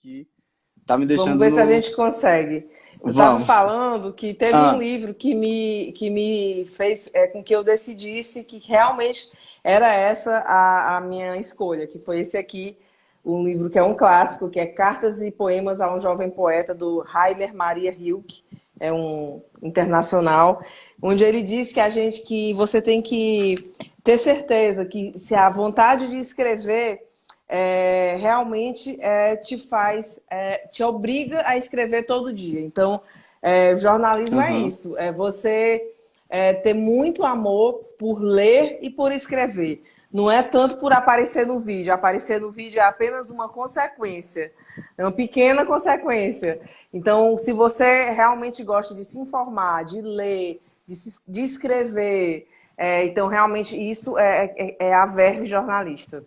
aqui. Tá me Vamos deixando ver se a no... gente consegue. Eu estava Vamos. falando que teve um Ah, livro que me fez com que eu decidisse que realmente era essa a minha escolha, que foi esse aqui, um livro que é um clássico, que é Cartas e Poemas a um Jovem Poeta, do Rainer Maria Rilke, é um internacional, onde ele diz que você tem que ter certeza que se a vontade de escrever realmente te obriga a escrever todo dia. Então, jornalismo é aham. isso, é você ter muito amor por ler e por escrever. Não é tanto por aparecer no vídeo. Aparecer no vídeo é apenas uma consequência, é uma pequena consequência. Então, se você realmente gosta de se informar, de ler, de escrever, então realmente isso é a verve jornalista.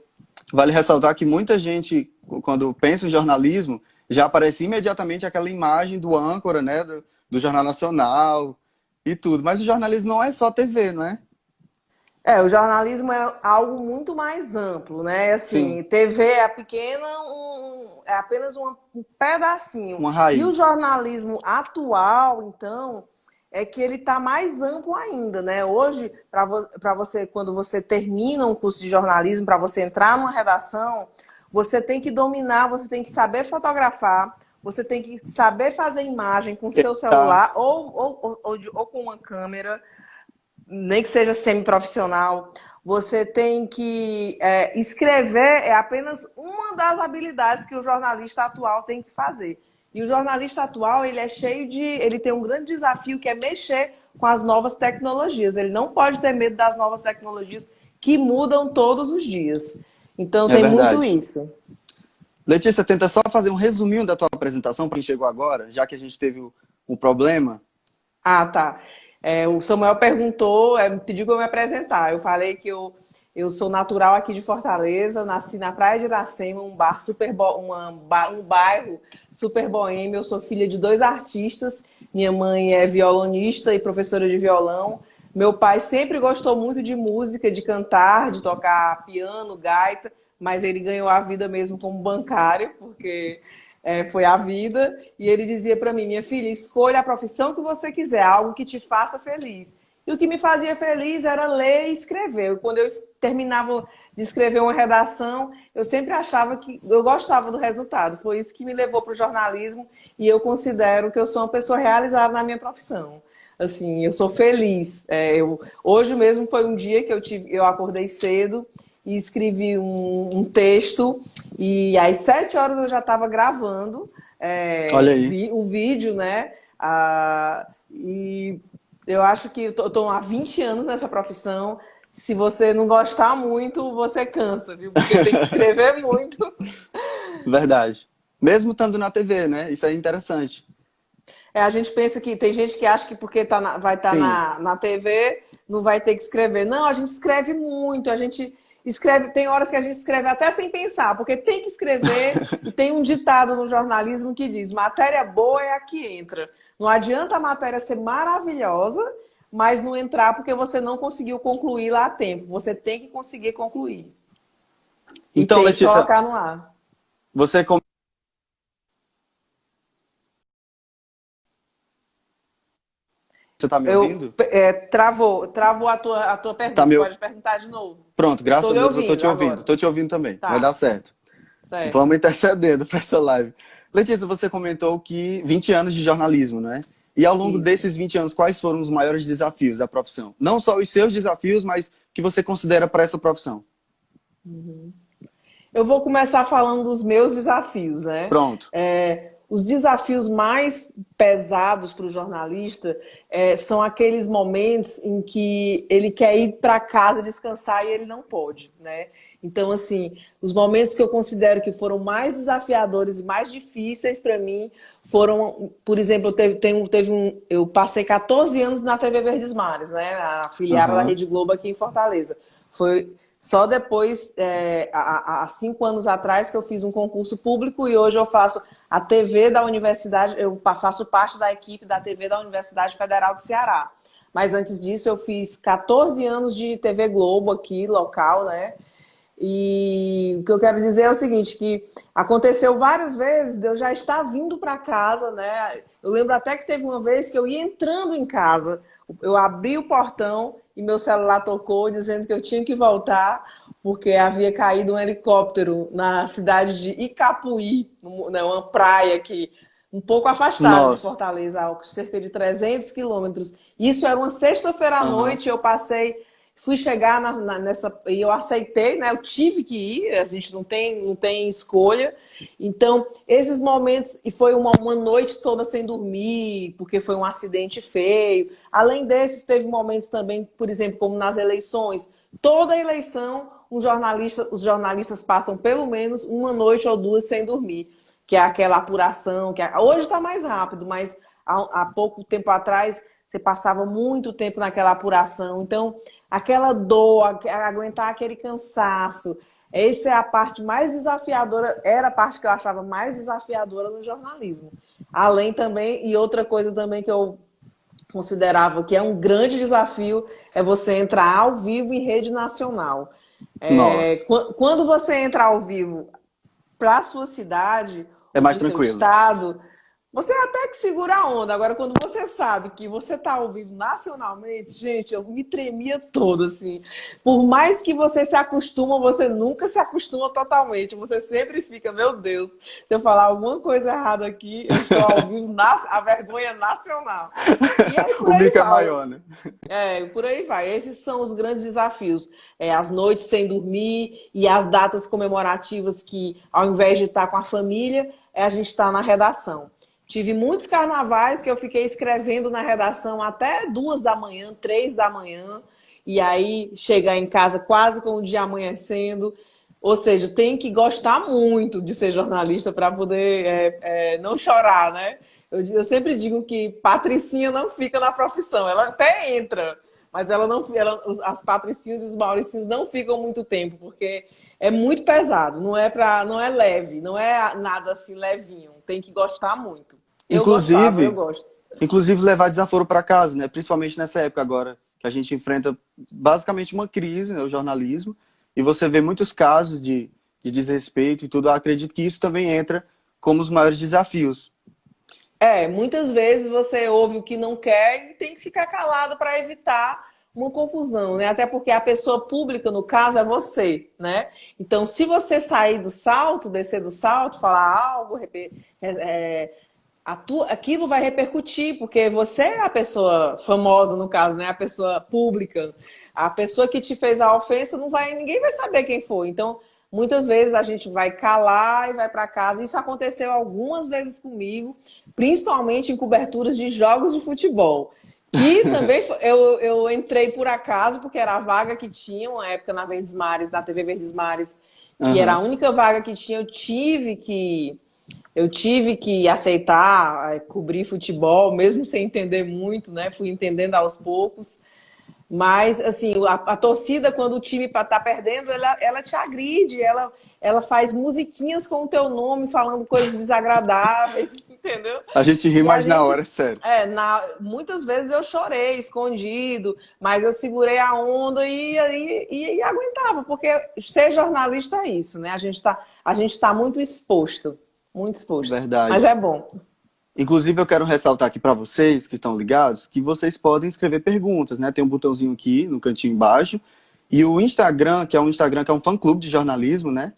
Vale ressaltar que muita gente, quando pensa em jornalismo, já aparece imediatamente aquela imagem do âncora, né, do Jornal Nacional e tudo. Mas o jornalismo não é só TV, não é? O jornalismo é algo muito mais amplo, né? Sim, Assim, TV é pequena, é apenas um pedacinho. uma E o raiz. jornalismo atual, então, é que ele está mais amplo ainda, né? Hoje, para você, quando você termina um curso de jornalismo, para você entrar numa redação, você tem que dominar, você tem que saber fotografar, você tem que saber fazer imagem com seu Tá. celular ou com uma câmera, nem que seja semiprofissional. Você tem que escrever, é apenas uma das habilidades que o jornalista atual tem que fazer. E o jornalista atual, ele tem um grande desafio, que é mexer com as novas tecnologias. Ele não pode ter medo das novas tecnologias que mudam todos os dias. Então É tem muito verdade. isso. Letícia, tenta só fazer um resuminho da tua apresentação para quem chegou agora, já que a gente teve o problema. Ah, tá. O Samuel perguntou, me pediu para eu me apresentar. Eu falei que eu sou natural aqui de Fortaleza, nasci na Praia de Iracema, um bairro super boêmio. Eu sou filha de dois artistas. Minha mãe é violonista e professora de violão. Meu pai sempre gostou muito de música, de cantar, de tocar piano, gaita, mas ele ganhou a vida mesmo como bancário, porque foi a vida. E ele dizia para mim: minha filha, escolha a profissão que você quiser, algo que te faça feliz. E o que me fazia feliz era ler e escrever. Quando eu terminava de escrever uma redação, eu sempre achava que eu gostava do resultado. Foi isso que me levou para o jornalismo, e eu considero que eu sou uma pessoa realizada na minha profissão. Assim, eu sou feliz. Hoje mesmo foi um dia que eu acordei cedo e escrevi um texto, e às 7 horas eu já estava gravando Olha aí. o vídeo, né? E eu acho que eu estou há 20 anos nessa profissão. Se você não gostar muito, você cansa, viu? Porque tem que escrever muito. Verdade. Mesmo estando na TV, né? Isso é interessante. A gente pensa que tem gente que acha que porque vai estar Sim. na TV, não vai ter que escrever. Não, a gente escreve muito, a gente escreve, tem horas que a gente escreve até sem pensar, porque tem que escrever, e tem um ditado no jornalismo que diz: matéria boa é a que entra. Não adianta a matéria ser maravilhosa, mas não entrar porque você não conseguiu concluir lá a tempo. Você tem que conseguir concluir. E Então, tem que Letícia, colocar no ar. você você tá me ouvindo? Travou a tua Tá pergunta. me... Pode perguntar de novo. Pronto, graças Estou a lhe Deus eu tô ouvindo te ouvindo. agora. Tô te ouvindo também. Vai dar Tá, certo. certo. Vamos intercedendo para essa live. Letícia, você comentou que 20 anos de jornalismo, né? E ao longo Isso. desses 20 anos, quais foram os maiores desafios da profissão? Não só os seus desafios, mas o que você considera para essa profissão? Eu vou começar falando dos meus desafios, né? Pronto. Os desafios mais pesados para o jornalista são aqueles momentos em que ele quer ir para casa descansar e ele não pode, né? Então, assim, os momentos que eu considero que foram mais desafiadores e mais difíceis para mim foram, por exemplo, eu passei 14 anos na TV Verdes Mares, né? A afiliada da Aham. Rede Globo aqui em Fortaleza. Foi só depois, há 5 anos atrás, que eu fiz um concurso público, e hoje eu faço a TV da universidade, eu faço parte da equipe da TV da Universidade Federal do Ceará. Mas antes disso eu fiz 14 anos de TV Globo aqui, local, né? E E o que eu quero dizer é o seguinte, que aconteceu várias vezes de eu já estar vindo para casa, né? Eu lembro até que teve uma vez que eu ia entrando em casa, eu abri o portão e meu celular tocou dizendo que eu tinha que voltar porque havia caído um helicóptero na cidade de Icapuí, né, uma praia que um pouco afastada de Nossa. Fortaleza, a cerca de 300 quilômetros. Isso era uma sexta-feira à Aham. noite, eu passei, fui chegar nessa, e eu aceitei, né? Eu tive que ir, a gente não tem escolha. Então, esses momentos, e foi uma noite toda sem dormir, porque foi um acidente feio. Além desses, teve momentos também, por exemplo, como nas eleições. Toda eleição, os jornalistas passam pelo menos uma noite ou duas sem dormir, que é aquela apuração, hoje está mais rápido, mas há pouco tempo atrás você passava muito tempo naquela apuração. Então, aquela dor, aguentar aquele cansaço, essa é a parte mais desafiadora, era a parte que eu achava mais desafiadora no jornalismo. Além também, e outra coisa também que eu considerava que é um grande desafio, é você entrar ao vivo em rede nacional. Nossa. Quando você entra ao vivo para a sua cidade É ou mais para o seu tranquilo. estado, você até que segura a onda. Agora, quando você sabe que você está ao vivo nacionalmente, gente, eu me tremia todo, assim. Por mais que você se acostuma, você nunca se acostuma totalmente. Você sempre fica, meu Deus, se eu falar alguma coisa errada aqui, eu estou ao vivo, a vergonha nacional. E aí, por O aí mico é vai. maior, né? Por aí vai. Esses são os grandes desafios. As noites sem dormir e as datas comemorativas que, ao invés de estar com a família, a gente está na redação. Tive muitos carnavais que eu fiquei escrevendo na redação até 2 da manhã, 3 da manhã, e aí chegar em casa quase com o dia amanhecendo. Ou seja, tem que gostar muito de ser jornalista para poder não chorar, né? Eu sempre digo que Patricinha não fica na profissão, ela até entra, mas ela não, as Patricinhas e os Mauricinhos não ficam muito tempo, porque é muito pesado, não é leve, não é nada assim levinho, tem que gostar muito. Eu gostava, eu Inclusive, gosto. inclusive levar desaforo para casa, né? Principalmente nessa época agora, que a gente enfrenta basicamente uma crise, né? O jornalismo, e você vê muitos casos de desrespeito e tudo. Eu acredito que isso também entra como os maiores desafios. Muitas vezes você ouve o que não quer e tem que ficar calado para evitar uma confusão, né? Até porque a pessoa pública, no caso, é você, né? Então, se você sair do salto, descer do salto, falar algo, aquilo vai repercutir, porque você é a pessoa famosa, no caso, né? A pessoa pública. A pessoa que te fez a ofensa, ninguém vai saber quem foi. Então, muitas vezes a gente vai calar e vai para casa. Isso aconteceu algumas vezes comigo, principalmente em coberturas de jogos de futebol. Que também eu entrei por acaso, porque era a vaga que tinha, uma época na Verdes Mares, na TV Verdes Mares, que era a Aham. única vaga que tinha, eu tive que aceitar, cobrir futebol, mesmo sem entender muito, né? Fui entendendo aos poucos. Mas, assim, a torcida, quando o time está perdendo, ela te agride, ela faz musiquinhas com o teu nome, falando coisas desagradáveis, entendeu? A gente ri E a mais na gente, hora, é sério. muitas vezes eu chorei, escondido, mas eu segurei a onda e aguentava, porque ser jornalista é isso, né? A gente tá muito exposto, muito exposto. Mas Verdade. é bom. Inclusive, eu quero ressaltar aqui para vocês que estão ligados que vocês podem escrever perguntas, né? Tem um botãozinho aqui no cantinho embaixo. E o Instagram, que é um fã-clube de jornalismo, né?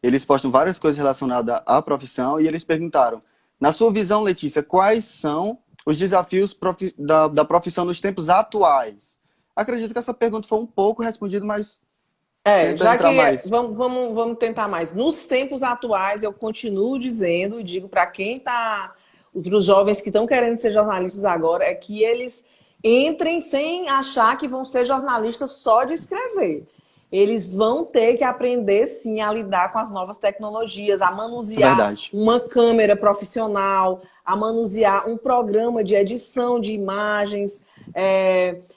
Eles postam várias coisas relacionadas à profissão e eles perguntaram: na sua visão, Letícia, quais são os desafios da profissão nos tempos atuais? Acredito que essa pergunta foi um pouco respondida, mas tenta Já entrar que mais. vamos tentar mais. Nos tempos atuais, eu continuo dizendo, digo para quem está, para os jovens que estão querendo ser jornalistas agora, é que eles entrem sem achar que vão ser jornalistas só de escrever. Eles vão ter que aprender, sim, a lidar com as novas tecnologias, a É manusear verdade. uma câmera profissional, a manusear um programa de edição de imagens,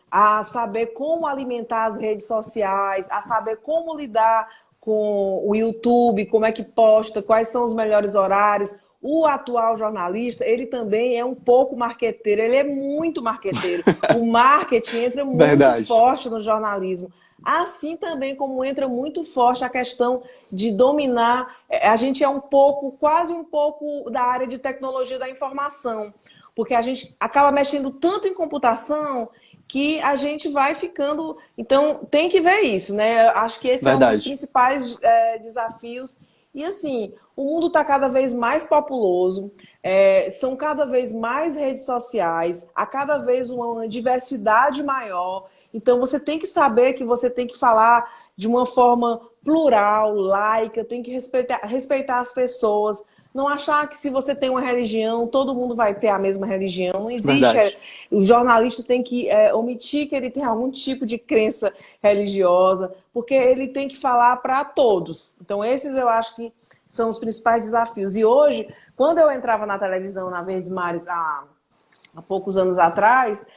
a saber como alimentar as redes sociais, a saber como lidar com o YouTube, como é que posta, quais são os melhores horários. O atual jornalista, ele também é um pouco marqueteiro, ele é muito marqueteiro. O marketing entra muito Verdade. forte no jornalismo. Assim também como entra muito forte a questão de dominar, a gente é um pouco, quase um pouco da área de tecnologia da informação, porque a gente acaba mexendo tanto em computação que a gente vai ficando... Então, tem que ver isso, né? Acho que esse é um dos Verdade. principais desafios. E assim, o mundo está cada vez mais populoso, são cada vez mais redes sociais, há cada vez uma diversidade maior. Então você tem que saber que você tem que falar de uma forma plural, laica, tem que respeitar as pessoas. Não achar que se você tem uma religião, todo mundo vai ter a mesma religião. Não existe. Verdade. O jornalista tem que omitir que ele tem algum tipo de crença religiosa, porque ele tem que falar para todos. Então, esses eu acho que são os principais desafios. E hoje, quando eu entrava na televisão, na Verdes Mares, há poucos anos atrás,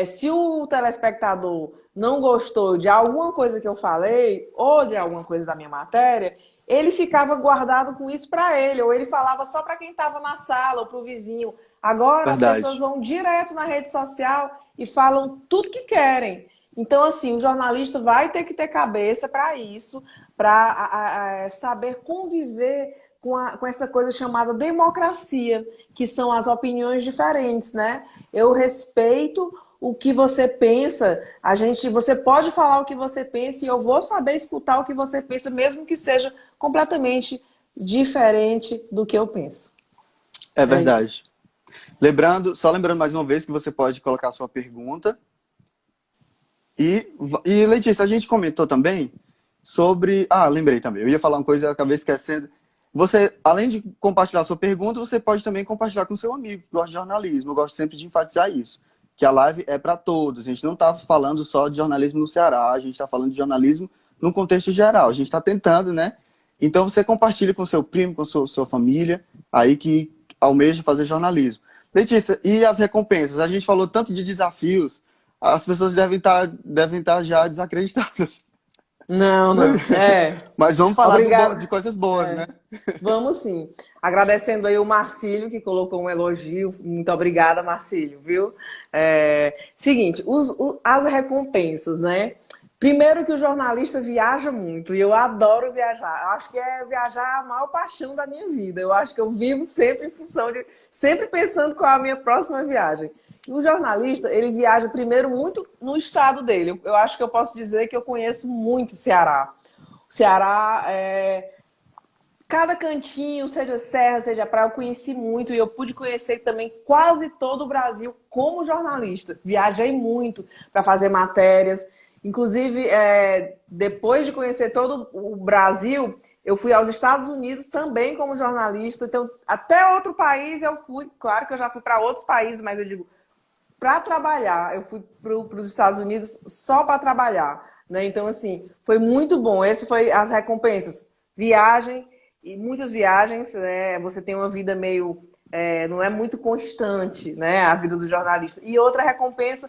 se o telespectador não gostou de alguma coisa que eu falei, ou de alguma coisa da minha matéria, ele ficava guardado com isso para ele, ou ele falava só para quem estava na sala, ou para o vizinho. Agora, as pessoas Verdade. vão direto na rede social e falam tudo que querem. Então, assim, o jornalista vai ter que ter cabeça para isso, para saber conviver com essa coisa chamada democracia, que são as opiniões diferentes, né? Eu respeito o que você pensa, você pode falar o que você pensa e eu vou saber escutar o que você pensa, mesmo que seja completamente diferente do que eu penso. É Isso. verdade. Só lembrando mais uma vez que você pode colocar a sua pergunta. E Letícia, a gente comentou também sobre... Ah, lembrei também. Eu ia falar uma coisa e eu acabei esquecendo. Você, além de compartilhar a sua pergunta, você pode também compartilhar com seu amigo que gosta de jornalismo. Eu gosto sempre de enfatizar isso. Que a live é para todos. A gente não está falando só de jornalismo no Ceará. A gente está falando de jornalismo no contexto geral. A gente está tentando, né? Então você compartilha com seu primo, com sua família, aí que almeja fazer jornalismo. Letícia, e as recompensas? A gente falou tanto de desafios, as pessoas devem estar já desacreditadas. Não, não. Mas vamos falar Obrigada. de coisas boas, né? Vamos sim. Agradecendo aí o Marcílio, que colocou um elogio. Muito obrigada, Marcílio, viu? Seguinte, as recompensas, né? Primeiro que o jornalista viaja muito, e eu adoro viajar. Eu acho que viajar a maior paixão da minha vida. Eu acho que eu vivo sempre em função de... Sempre pensando qual é a minha próxima viagem. E o jornalista, ele viaja primeiro muito no estado dele. Eu acho que eu posso dizer que eu conheço muito o Ceará. O Ceará cada cantinho, seja serra, seja praia, eu conheci muito e eu pude conhecer também quase todo o Brasil como jornalista. Viajei muito para fazer matérias. Inclusive, depois de conhecer todo o Brasil, eu fui aos Estados Unidos também como jornalista. Então, até outro país eu fui. Claro que eu já fui para outros países, mas eu digo, para trabalhar. Eu fui para os Estados Unidos só para trabalhar, né? Então, assim, foi muito bom. Essas foram as recompensas. Viagem, e muitas viagens, né? Você tem uma vida meio... não é muito constante, né? A vida do jornalista. E outra recompensa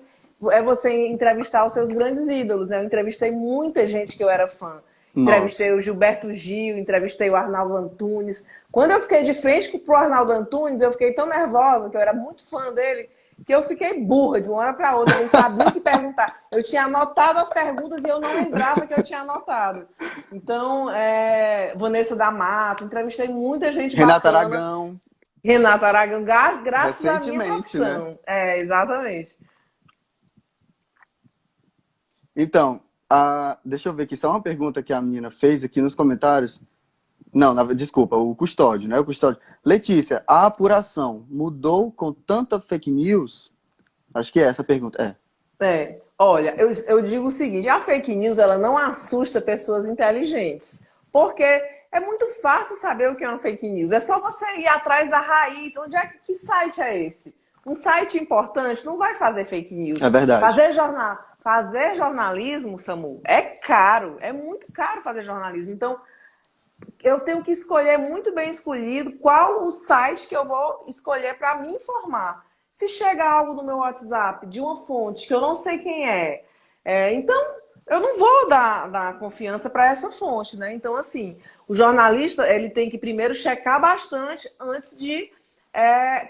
é você entrevistar os seus grandes ídolos, né? Eu entrevistei muita gente que eu era fã. Nossa. Entrevistei o Gilberto Gil, entrevistei o Arnaldo Antunes. Quando eu fiquei de frente pro Arnaldo Antunes, eu fiquei tão nervosa, que eu era muito fã dele, que eu fiquei burra de uma hora para outra, eu não sabia o que perguntar. Eu tinha anotado as perguntas e eu não lembrava que eu tinha anotado. Então, Vanessa da Mata, entrevistei muita gente Renata bacana. Aragão. Renato Aragão, graças à minha Recentemente, profissão. né? Exatamente. Então, deixa eu ver aqui, só uma pergunta que a menina fez aqui nos comentários. Não, desculpa, o Custódio, né? O Custódio. Letícia, a apuração mudou com tanta fake news? Acho que é essa a pergunta. Olha, eu digo o seguinte, a fake news ela não assusta pessoas inteligentes, porque é muito fácil saber o que é uma fake news. É só você ir atrás da raiz. Que site é esse? Um site importante não vai fazer fake news. É verdade. Fazer jornalismo, Samu, é caro. É muito caro fazer jornalismo. Então, eu tenho que escolher muito bem escolhido qual o site que eu vou escolher para me informar. Se chega algo no meu WhatsApp de uma fonte que eu não sei quem então eu não vou dar confiança para essa fonte, né? Então, assim, o jornalista ele tem que primeiro checar bastante antes de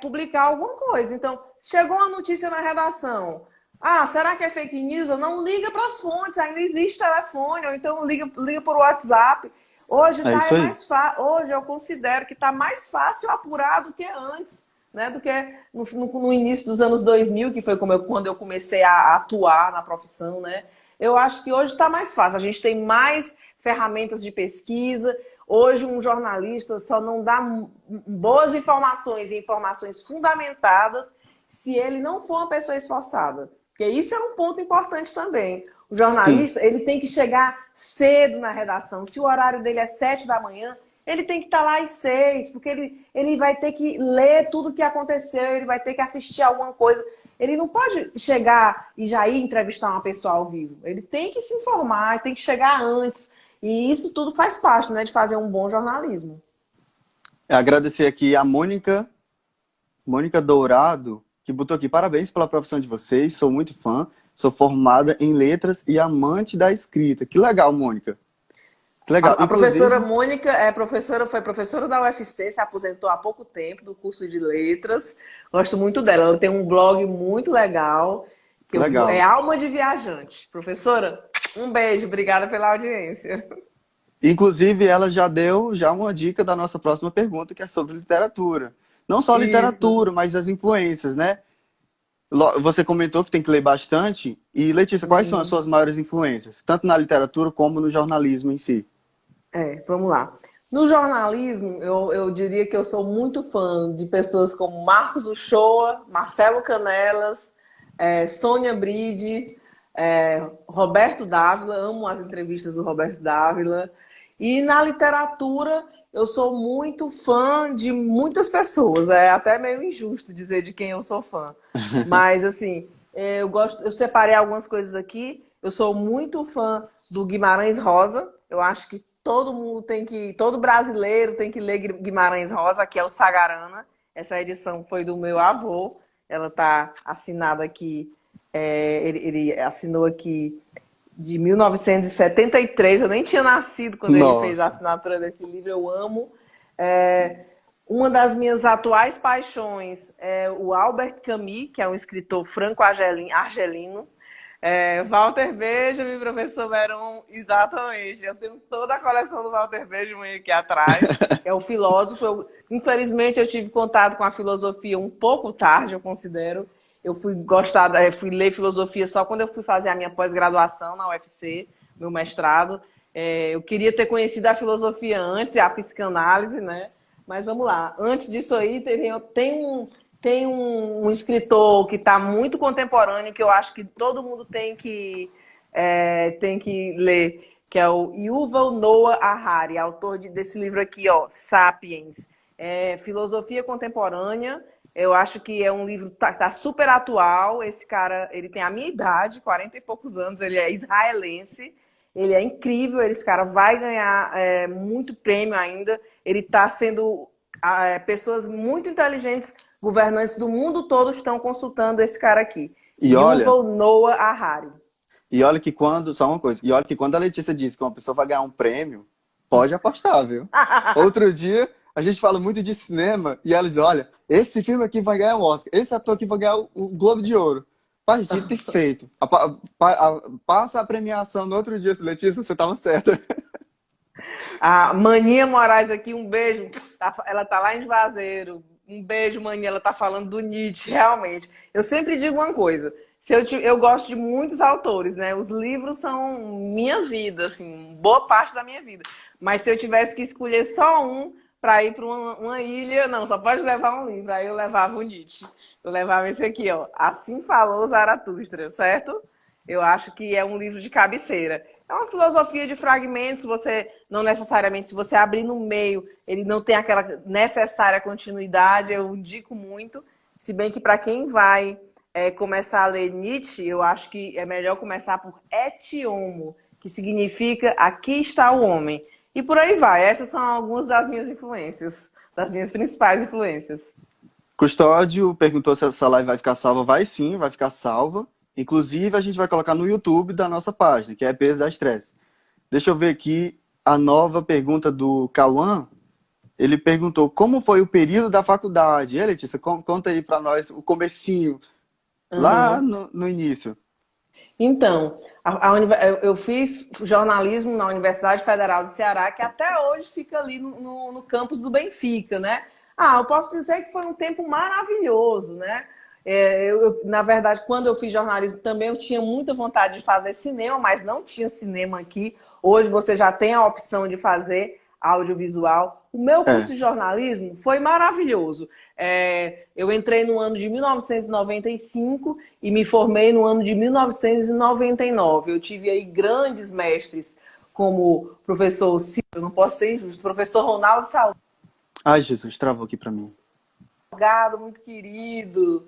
publicar alguma coisa. Então, chegou uma notícia na redação, Ah, será que é fake news? Ou não liga para as fontes, ainda existe telefone, ou então liga por WhatsApp. Hoje É isso aí. hoje eu considero que está mais fácil apurar do que antes, né? Do que no início dos anos 2000, que foi quando eu comecei a atuar na profissão, né? Eu acho que hoje está mais fácil. A gente tem mais ferramentas de pesquisa. Hoje um jornalista só não dá boas informações e informações fundamentadas se ele não for uma pessoa esforçada. Porque isso é um ponto importante também. O Sim. jornalista, ele tem que chegar cedo na redação. Se o horário dele é 7 da manhã, ele tem que estar lá às 6, porque ele vai ter que ler tudo o que aconteceu, ele vai ter que assistir alguma coisa. Ele não pode chegar e já ir entrevistar uma pessoa ao vivo. Ele tem que se informar, tem que chegar antes. E isso tudo faz parte, né, de fazer um bom jornalismo. Agradecer aqui a Mônica Dourado, que botou aqui, parabéns pela profissão de vocês, sou muito fã, sou formada em letras e amante da escrita. Que legal, Mônica. Que legal. A professora Inclusive, Mônica foi professora da UFC, se aposentou há pouco tempo do curso de letras. Gosto muito dela. Ela tem um blog muito legal, é legal. Alma de Viajante. Professora, um beijo, obrigada pela audiência. Inclusive, ela já deu uma dica da nossa próxima pergunta, que é sobre literatura. Não só Isso. literatura, mas as influências, né? Você comentou que tem que ler bastante. E, Letícia, quais são as Uhum. suas maiores influências? Tanto na literatura como no jornalismo em si. Vamos lá. No jornalismo, eu diria que eu sou muito fã de pessoas como Marcos Uchoa, Marcelo Canelas, Sônia Bride, Roberto Dávila, amo as entrevistas do Roberto Dávila. E na literatura, eu sou muito fã de muitas pessoas. É até meio injusto dizer de quem eu sou fã. Mas, assim, eu separei algumas coisas aqui. Eu sou muito fã do Guimarães Rosa. Eu acho que todo brasileiro tem que ler Guimarães Rosa, que é o Sagarana. Essa edição foi do meu avô. Ela está assinada aqui, ele assinou aqui de 1973. Eu nem tinha nascido quando ele fez a Nossa. assinatura desse livro. Eu amo. Uma das minhas atuais paixões é o Albert Camus, que é um escritor franco-argelino. Walter Benjamin, professor Veron, exatamente. Eu tenho toda a coleção do Walter Benjamin aqui atrás. É o filósofo. Infelizmente, eu tive contato com a filosofia um pouco tarde, eu considero. Eu fui ler filosofia só quando eu fui fazer a minha pós-graduação na UFC, meu mestrado. Eu queria ter conhecido a filosofia antes, a psicanálise, né? Mas vamos lá. Antes disso aí, tem um escritor que está muito contemporâneo, que eu acho que todo mundo tem que ler, que é o Yuval Noah Harari, autor desse livro aqui, ó, Sapiens. Filosofia contemporânea. Eu acho que é um livro que tá super atual. Esse cara, ele tem a minha idade, 40 e poucos anos, ele é israelense. Ele é incrível, esse cara vai ganhar muito prêmio ainda. Ele está sendo... pessoas muito inteligentes, governantes do mundo todo estão consultando esse cara aqui. E olha, Yuval Noah Harari. só uma coisa, e olha que quando a Letícia disse que uma pessoa vai ganhar um prêmio, pode apostar, viu? Outro dia, a gente fala muito de cinema, e ela diz, olha, esse filme aqui vai ganhar um Oscar, esse ator aqui vai ganhar o Globo de Ouro. Faz dito e feito. Passa a premiação no outro dia, Letícia, você estava certa. A Maninha Moraes aqui, um beijo. Ela tá lá em Juazeiro. Um beijo, Maninha. Ela tá falando do Nietzsche, realmente. Eu sempre digo uma coisa. Eu gosto de muitos autores, né? Os livros são minha vida, assim, boa parte da minha vida. Mas se eu tivesse que escolher só um para ir para uma ilha, não, só pode levar um livro. Aí eu levava o Nietzsche. Eu levava esse aqui, ó. Assim Falou Zaratustra, certo? Eu acho que é um livro de cabeceira. É uma filosofia de fragmentos, você não necessariamente, se você abrir no meio, ele não tem aquela necessária continuidade, eu indico muito, se bem que para quem vai começar a ler Nietzsche, eu acho que é melhor começar por Et Homo, que significa aqui está o homem. E por aí vai, essas são algumas das minhas influências, das minhas principais influências. Custódio perguntou se essa live vai ficar salva. Vai sim, vai ficar salva. Inclusive, a gente vai colocar no YouTube da nossa página, que é Peso da Estresse. Deixa eu ver aqui a nova pergunta do Cauã. Ele perguntou como foi o período da faculdade. E aí, Letícia, conta aí para nós o comecinho. lá Aham. no início. Então, eu fiz jornalismo na Universidade Federal do Ceará, que até hoje fica ali no campus do Benfica, né? Ah, eu posso dizer que foi um tempo maravilhoso, né? Na verdade, quando eu fiz jornalismo também eu tinha muita vontade de fazer cinema, mas não tinha cinema aqui. Hoje você já tem a opção de fazer audiovisual. O meu curso É. de jornalismo foi maravilhoso. Eu entrei no ano de 1995 e me formei no ano de 1999. Eu tive aí grandes mestres, como o professor Ciro, não posso ser injusto, professor Ronaldo Ai, Jesus, travou aqui pra mim. Salgado, muito querido,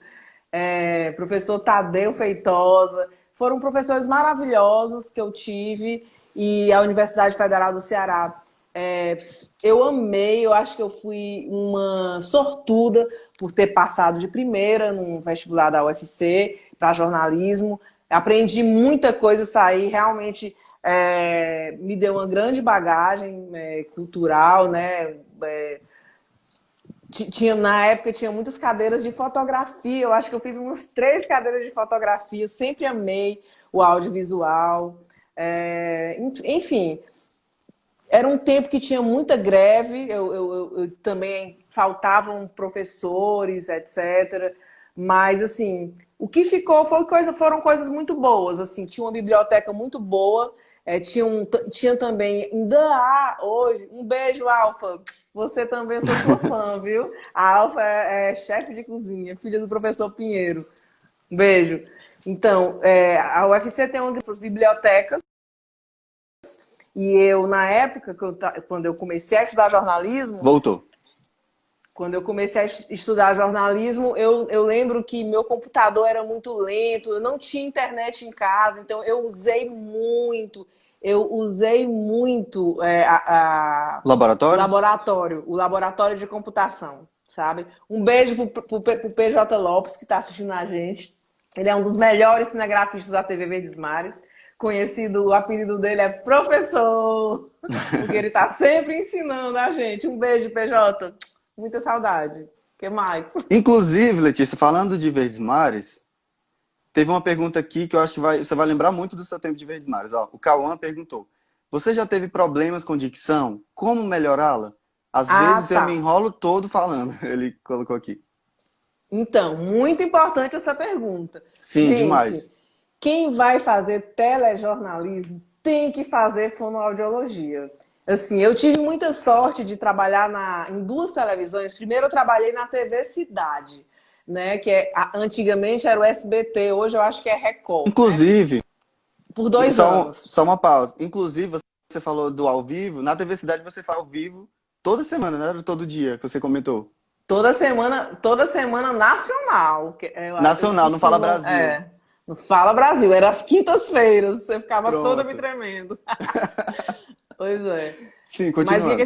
professor Tadeu Feitosa. Foram professores maravilhosos que eu tive e a Universidade Federal do Ceará. Eu amei, eu acho que eu fui uma sortuda por ter passado de primeira no vestibular da UFC para jornalismo. Aprendi muita coisa, saí realmente me deu uma grande bagagem cultural, né? Na época tinha muitas cadeiras de fotografia, eu acho que eu fiz umas 3 cadeiras de fotografia, eu sempre amei o audiovisual. Enfim, era um tempo que tinha muita greve, eu também faltavam professores, etc. Mas, assim, o que ficou foram coisas muito boas. Assim, tinha uma biblioteca muito boa, tinha também, ainda há hoje, um beijo, Alfa. Você também, sou sua fã, viu? A Alfa é chefe de cozinha, filha do professor Pinheiro. Um beijo. Então, a UFC tem uma dessas bibliotecas. E eu, na época, quando eu comecei a estudar jornalismo, Voltou. eu lembro que meu computador era muito lento, eu não tinha internet em casa, então eu usei muito Laboratório? o laboratório de computação, sabe? Um beijo pro PJ Lopes, que está assistindo a gente. Ele é um dos melhores cinegrafistas da TV Verdes Mares. Conhecido, o apelido dele é Professor, porque ele está sempre ensinando a gente. Um beijo, PJ. Muita saudade. O que mais? Inclusive, Letícia, falando de Verdes Mares, teve uma pergunta aqui que eu acho que você vai lembrar muito do seu tempo de Verdes Mares. Ó, o Cauã perguntou: você já teve problemas com dicção? Como melhorá-la? Às Ah, vezes eu me tá. enrolo todo falando. Ele colocou aqui. Então, muito importante essa pergunta. Sim, Gente, demais. quem vai fazer telejornalismo tem que fazer fonoaudiologia. Assim, eu tive muita sorte de trabalhar em 2 televisões. Primeiro, eu trabalhei na TV Cidade, né? Antigamente era o SBT, hoje eu acho que é Record, né? Inclusive, Por 2 anos. só uma pausa. Inclusive, você falou do ao vivo. Na TV Cidade você faz ao vivo toda semana, né? Todo dia que você comentou. Toda semana nacional. Eu Nacional, não esqueci o fala nome. Brasil. No Fala Brasil, era às quintas-feiras. Você ficava toda me Pronto. tremendo. Pois é. Sim, Mas o que a continuando.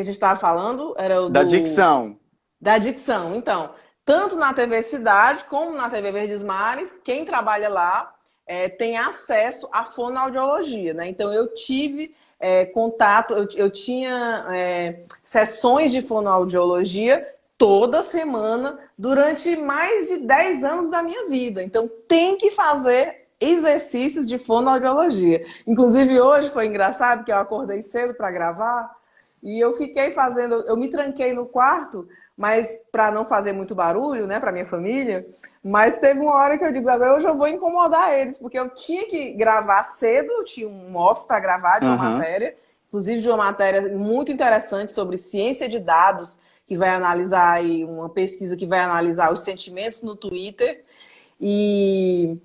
gente estava falando era Da dicção. da dicção. Então, tanto na TV Cidade como na TV Verdes Mares, quem trabalha lá tem acesso à fonoaudiologia, né? Então, eu tive contato, eu tinha sessões de fonoaudiologia toda semana durante mais de 10 anos da minha vida. Então, tem que fazer exercícios de fonoaudiologia. Inclusive, hoje foi engraçado que eu acordei cedo para gravar e eu fiquei fazendo, eu me tranquei no quarto, mas para não fazer muito barulho, né, para minha família. Mas teve uma hora que eu digo, hoje eu vou incomodar eles, porque eu tinha que gravar cedo, eu tinha um off para gravar de uma Aham. matéria, inclusive de uma matéria muito interessante sobre ciência de dados, que vai analisar aí uma pesquisa que vai analisar os sentimentos no Twitter. E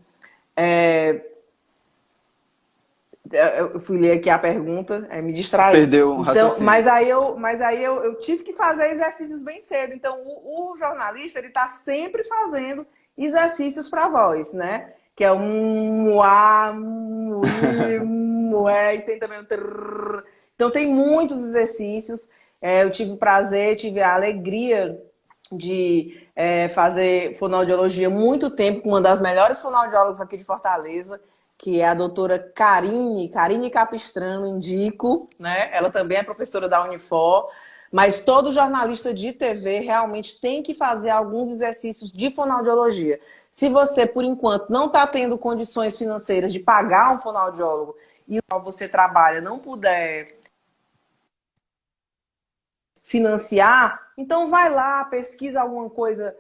eu fui ler aqui a pergunta, me distraí. Perdeu um Então, raciocínio. mas aí eu tive que fazer exercícios bem cedo. Então, o jornalista ele está sempre fazendo exercícios para a voz, né? Que é um a, um i, um e, e tem também o trrr. Então, tem muitos exercícios. Eu tive o prazer, tive a alegria de fazer fonoaudiologia muito tempo com uma das melhores fonoaudiólogas aqui de Fortaleza, que é a doutora Karine Capistrano, indico, né? Ela também é professora da Unifor, Mas todo jornalista de TV realmente tem que fazer alguns exercícios de fonoaudiologia. Se você, por enquanto, não está tendo condições financeiras de pagar um fonoaudiólogo e o qual você trabalha não puder financiar, então vai lá, pesquisa alguma coisa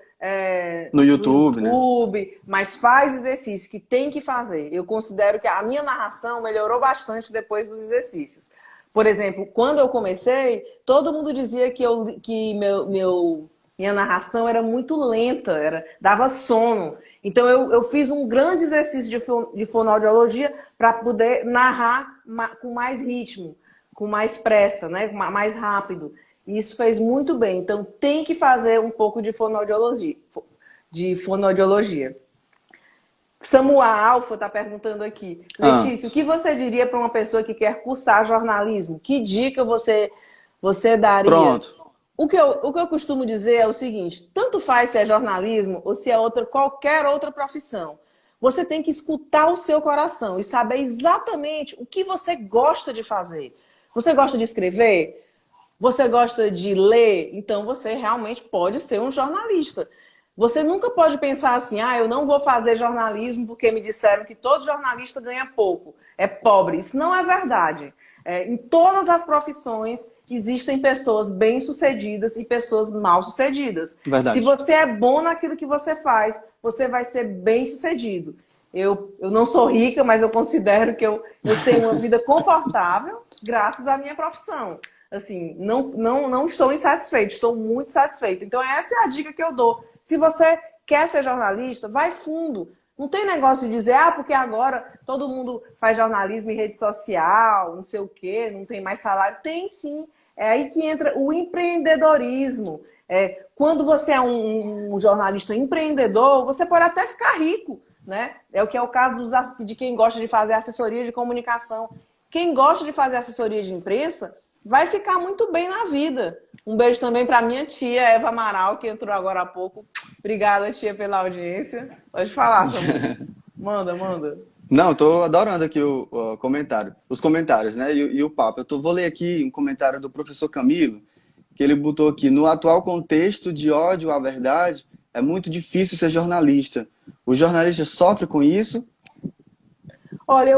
No no YouTube, né? YouTube, mas faz exercício que tem que fazer. Eu considero que a minha narração melhorou bastante depois dos exercícios. Por exemplo, quando eu comecei, todo mundo dizia que minha narração era muito lenta, dava sono. Então eu fiz um grande exercício de fonoaudiologia para poder narrar com mais ritmo, com mais pressa, né? Mais rápido. E isso fez muito bem. Então tem que fazer um pouco de fonoaudiologia. Samuel Alfa está perguntando aqui. Letícia, o que você diria para uma pessoa que quer cursar jornalismo? Que dica você daria? Pronto. O que eu costumo dizer é o seguinte, tanto faz se é jornalismo ou se é qualquer outra profissão. Você tem que escutar o seu coração e saber exatamente o que você gosta de fazer. Você gosta de escrever? Você gosta de ler? Então você realmente pode ser um jornalista. Você nunca pode pensar assim, eu não vou fazer jornalismo porque me disseram que todo jornalista ganha pouco, é pobre. Isso não é verdade. Em todas as profissões existem pessoas bem-sucedidas e pessoas mal-sucedidas. Verdade. Se você é bom naquilo que você faz, você vai ser bem-sucedido. Eu não sou rica, mas eu considero que eu tenho uma vida confortável graças à minha profissão. Assim, não estou insatisfeita, estou muito satisfeita. Então essa é a dica que eu dou. Se você quer ser jornalista, vai fundo. Não tem negócio de dizer, porque agora todo mundo faz jornalismo em rede social, não sei o quê, não tem mais salário. Tem sim. É aí que entra o empreendedorismo. Quando você é um jornalista empreendedor, você pode até ficar rico, né? É o que é o caso de quem gosta de fazer assessoria de comunicação. Quem gosta de fazer assessoria de imprensa vai ficar muito bem na vida. Um beijo também para minha tia, Eva Amaral, que entrou agora há pouco. Obrigada, tia, pela audiência. Pode falar, Samuel. Manda. Não, tô adorando aqui o comentário, os comentários, né? E o papo. Vou ler aqui um comentário do professor Camilo, que ele botou aqui: no atual contexto de ódio à verdade, é muito difícil ser jornalista. O jornalista sofre com isso? Olha,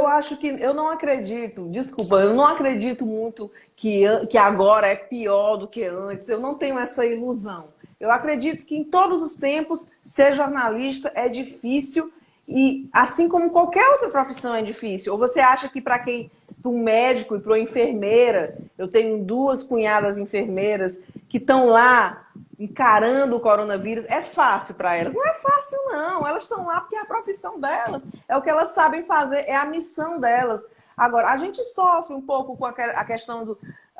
eu não acredito, desculpa, eu não acredito muito que agora é pior do que antes. Eu não tenho essa ilusão. Eu acredito que em todos os tempos ser jornalista é difícil e assim como qualquer outra profissão é difícil. Ou você acha que para um médico e para uma enfermeira, eu tenho 2 cunhadas enfermeiras que estão lá encarando o coronavírus, é fácil para elas? Não é fácil, não. Elas estão lá porque é a profissão delas, é o que elas sabem fazer, é a missão delas. Agora, a gente sofre um pouco com a questão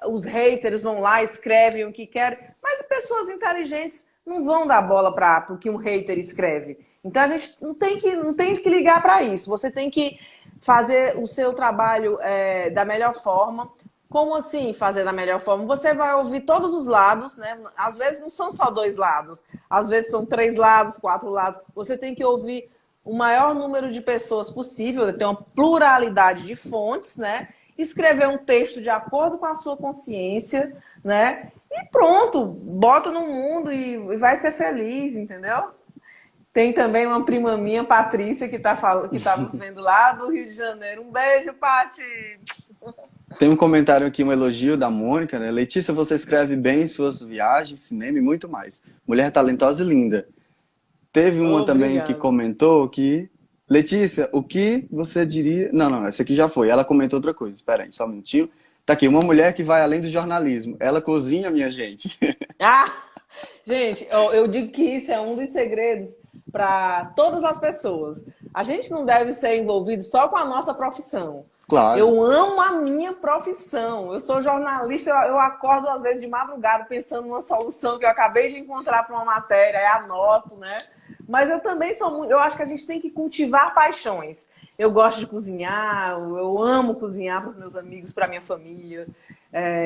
os haters vão lá, escrevem o que querem, mas pessoas inteligentes não vão dar bola para o que um hater escreve. Então, a gente não tem que ligar para isso. Você tem que fazer o seu trabalho da melhor forma. Como assim fazer da melhor forma? Você vai ouvir todos os lados, né? Às vezes não são só 2 lados, às vezes são 3 lados, 4 lados. Você tem que ouvir o maior número de pessoas possível, ter uma pluralidade de fontes, né? Escrever um texto de acordo com a sua consciência, né? E pronto, bota no mundo e vai ser feliz, entendeu? Tem também uma prima minha, Patrícia, que tá nos vendo lá do Rio de Janeiro. Um beijo, Pati! Tem um comentário aqui, um elogio da Mônica, né? Letícia, você escreve bem em suas viagens, cinema e muito mais. Mulher talentosa e linda. Teve uma também que comentou que... Letícia, o que você diria... Não, essa aqui já foi. Ela comentou outra coisa. Espera aí, só um minutinho. Tá aqui, uma mulher que vai além do jornalismo. Ela cozinha, minha gente. Gente, eu digo que isso é um dos segredos para todas as pessoas. A gente não deve ser envolvido só com a nossa profissão. Claro. Eu amo a minha profissão. Eu sou jornalista, eu acordo às vezes de madrugada pensando numa solução que eu acabei de encontrar para uma matéria, aí anoto, né? Mas eu também eu acho que a gente tem que cultivar paixões. Eu gosto de cozinhar, eu amo cozinhar para os meus amigos, para a minha família.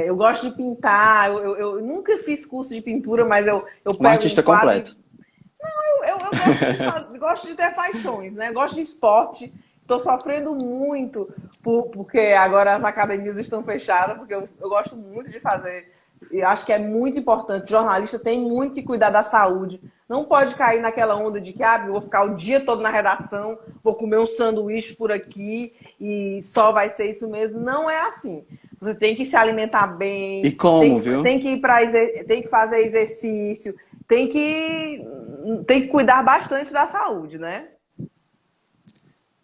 Eu gosto de pintar, eu nunca fiz curso de pintura, mas eu pego um artista completo. Eu gosto de ter paixões, né? Gosto de esporte. Estou sofrendo muito porque agora as academias estão fechadas, porque eu gosto muito de fazer Eu acho que é muito importante. O jornalista tem muito que cuidar da saúde. Não pode cair naquela onda de que eu vou ficar o dia todo na redação, vou comer um sanduíche por aqui e só vai ser isso mesmo. Não é assim. Você tem que se alimentar bem, E como, viu? tem que ir tem que fazer exercício, tem que cuidar bastante da saúde, né?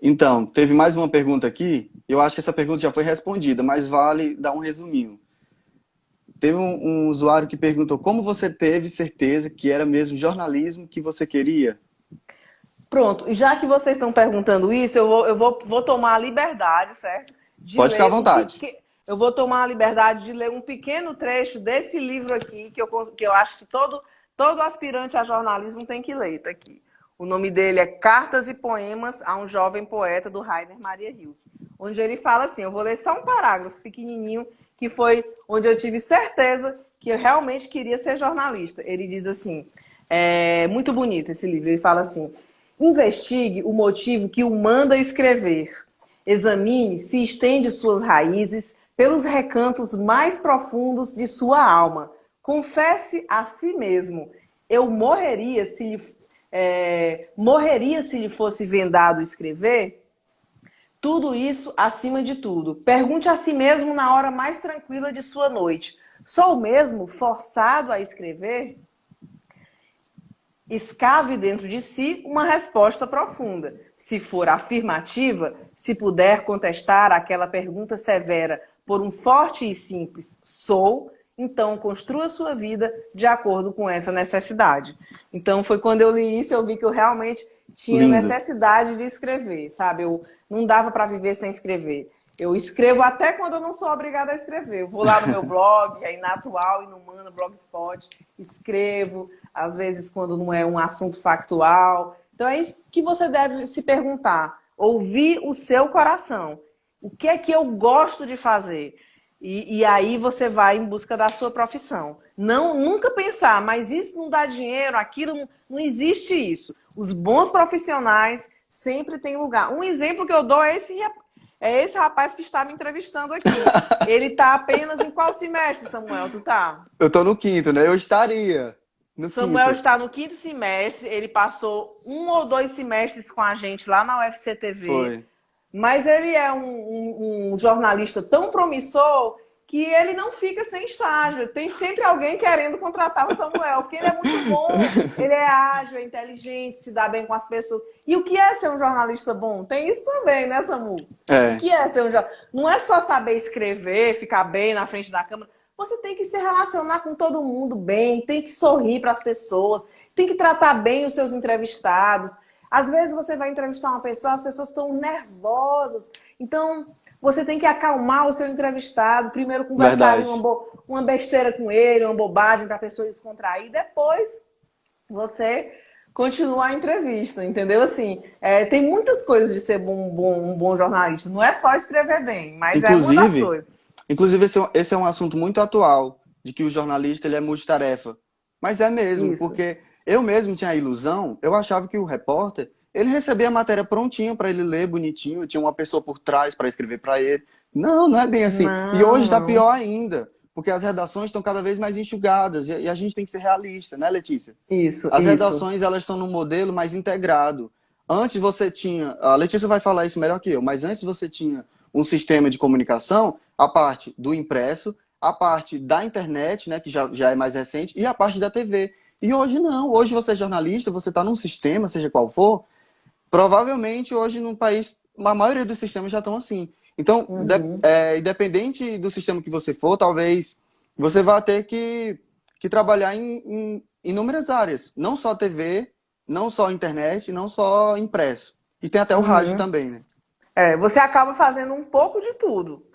Então, teve mais uma pergunta aqui. Eu acho que essa pergunta já foi respondida, mas vale dar um resuminho. Teve um usuário que perguntou como você teve certeza que era mesmo jornalismo que você queria? Pronto, já que vocês estão perguntando isso, vou tomar a liberdade, certo? De Pode ficar à ler vontade. eu vou tomar a liberdade de ler um pequeno trecho desse livro aqui, que eu acho que todo aspirante a jornalismo tem que ler, tá aqui. O nome dele é Cartas e Poemas a um Jovem Poeta, do Rainer Maria Rilke, onde ele fala assim, eu vou ler só um parágrafo pequenininho, que foi onde eu tive certeza que eu realmente queria ser jornalista. Ele diz assim, é muito bonito esse livro, ele fala assim, investigue o motivo que o manda escrever. Examine se estende suas raízes pelos recantos mais profundos de sua alma. Confesse a si mesmo. Eu morreria se lhe fosse vendado escrever? Tudo isso acima de tudo. Pergunte a si mesmo na hora mais tranquila de sua noite. Sou mesmo forçado a escrever? Escave dentro de si uma resposta profunda. Se for afirmativa, se puder contestar aquela pergunta severa por um forte e simples sou, então construa sua vida de acordo com essa necessidade. Então foi quando eu li isso, eu vi que eu realmente tinha Lindo. necessidade de escrever, sabe? Eu não dava para viver sem escrever. Eu escrevo até quando eu não sou obrigada a escrever. Eu vou lá no meu blog, aí na Atual e no Mana Blogspot, escrevo, às vezes quando não é um assunto factual. Então é isso que você deve se perguntar. Ouvir o seu coração. O que é que eu gosto de fazer? E aí você vai em busca da sua profissão. Não, nunca pensar, mas isso não dá dinheiro, aquilo não existe isso. Os bons profissionais sempre têm lugar. Um exemplo que eu dou é esse rapaz que está me entrevistando aqui. Ele está apenas em qual semestre, Samuel? Tu tá? Eu tô no quinto, né? Eu estaria no Samuel quinto. está no quinto semestre. Ele passou 1 ou 2 semestres com a gente lá na UFCTV. Foi. Mas ele é um jornalista tão promissor que ele não fica sem estágio. Tem sempre alguém querendo contratar o Samuel, porque ele é muito bom, ele é ágil, é inteligente, se dá bem com as pessoas. E o que é ser um jornalista bom? Tem isso também, né, Samu? O É. que é ser um jornalista? Não é só saber escrever, ficar bem na frente da câmera. Você tem que se relacionar com todo mundo bem, tem que sorrir para as pessoas, tem que tratar bem os seus entrevistados. Às vezes você vai entrevistar uma pessoa, as pessoas estão nervosas. Então, você tem que acalmar o seu entrevistado. Primeiro conversar ali Verdade. uma besteira com ele, uma bobagem para a pessoa descontrair. Depois, você continua a entrevista, entendeu? Assim, tem muitas coisas de ser um bom jornalista. Não é só escrever bem, mas é uma das Inclusive, coisas. esse é um assunto muito atual, de que o jornalista ele é multitarefa. Mas é mesmo, Isso. porque eu mesmo tinha a ilusão, eu achava que o repórter, ele recebia a matéria prontinha para ele ler bonitinho, tinha uma pessoa por trás para escrever para ele. Não, não é bem assim. E hoje Não, está não. pior ainda, porque as redações estão cada vez mais enxugadas e a gente tem que ser realista, né, Letícia? Isso, As isso. redações elas estão num modelo mais integrado. Antes você tinha, a Letícia vai falar isso melhor que eu, mas antes você tinha um sistema de comunicação, a parte do impresso, a parte da internet, né, que já é mais recente, e a parte da TV. E hoje não. Hoje você é jornalista, você está num sistema, seja qual for, provavelmente hoje no país, a maioria dos sistemas já estão assim. Então, Uhum. independente do sistema que você for, talvez você vá ter que trabalhar em inúmeras áreas. Não só TV, não só internet, não só impresso. E tem até o rádio Uhum. também, né? Você acaba fazendo um pouco de tudo.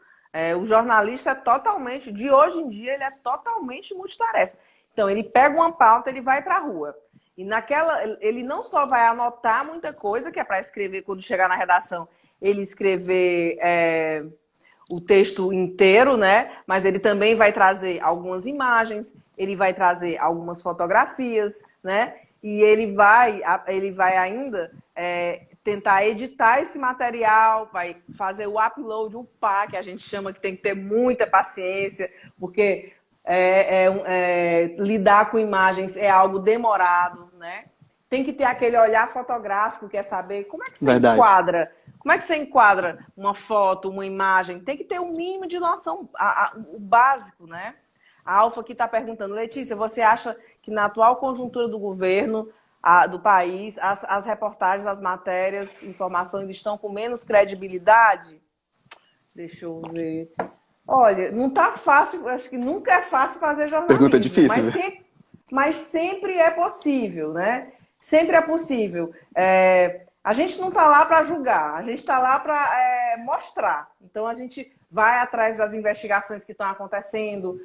O jornalista é totalmente, de hoje em dia, ele é totalmente multitarefa. Então, ele pega uma pauta, ele vai para a rua. E naquela, ele não só vai anotar muita coisa, que é para escrever quando chegar na redação, ele escrever o texto inteiro, né? Mas ele também vai trazer algumas imagens, ele vai trazer algumas fotografias, né? E ele vai ainda tentar editar esse material, vai fazer o upload, upar, que a gente chama que tem que ter muita paciência, porque lidar com imagens é algo demorado, né? Tem que ter aquele olhar fotográfico, quer saber como é que você enquadra, como é que você enquadra uma foto, uma imagem. Tem que ter um mínimo de noção, o básico, né? A Alfa aqui está perguntando, Letícia, você acha que na atual conjuntura do governo, do país, as reportagens, as matérias, informações estão com menos credibilidade? Deixa eu ver. Olha, não está fácil, acho que nunca é fácil fazer jornalismo. Pergunta difícil, mas sempre é possível, né? Sempre é possível. A gente não está lá para julgar, a gente está lá para mostrar. Então, a gente vai atrás das investigações que estão acontecendo,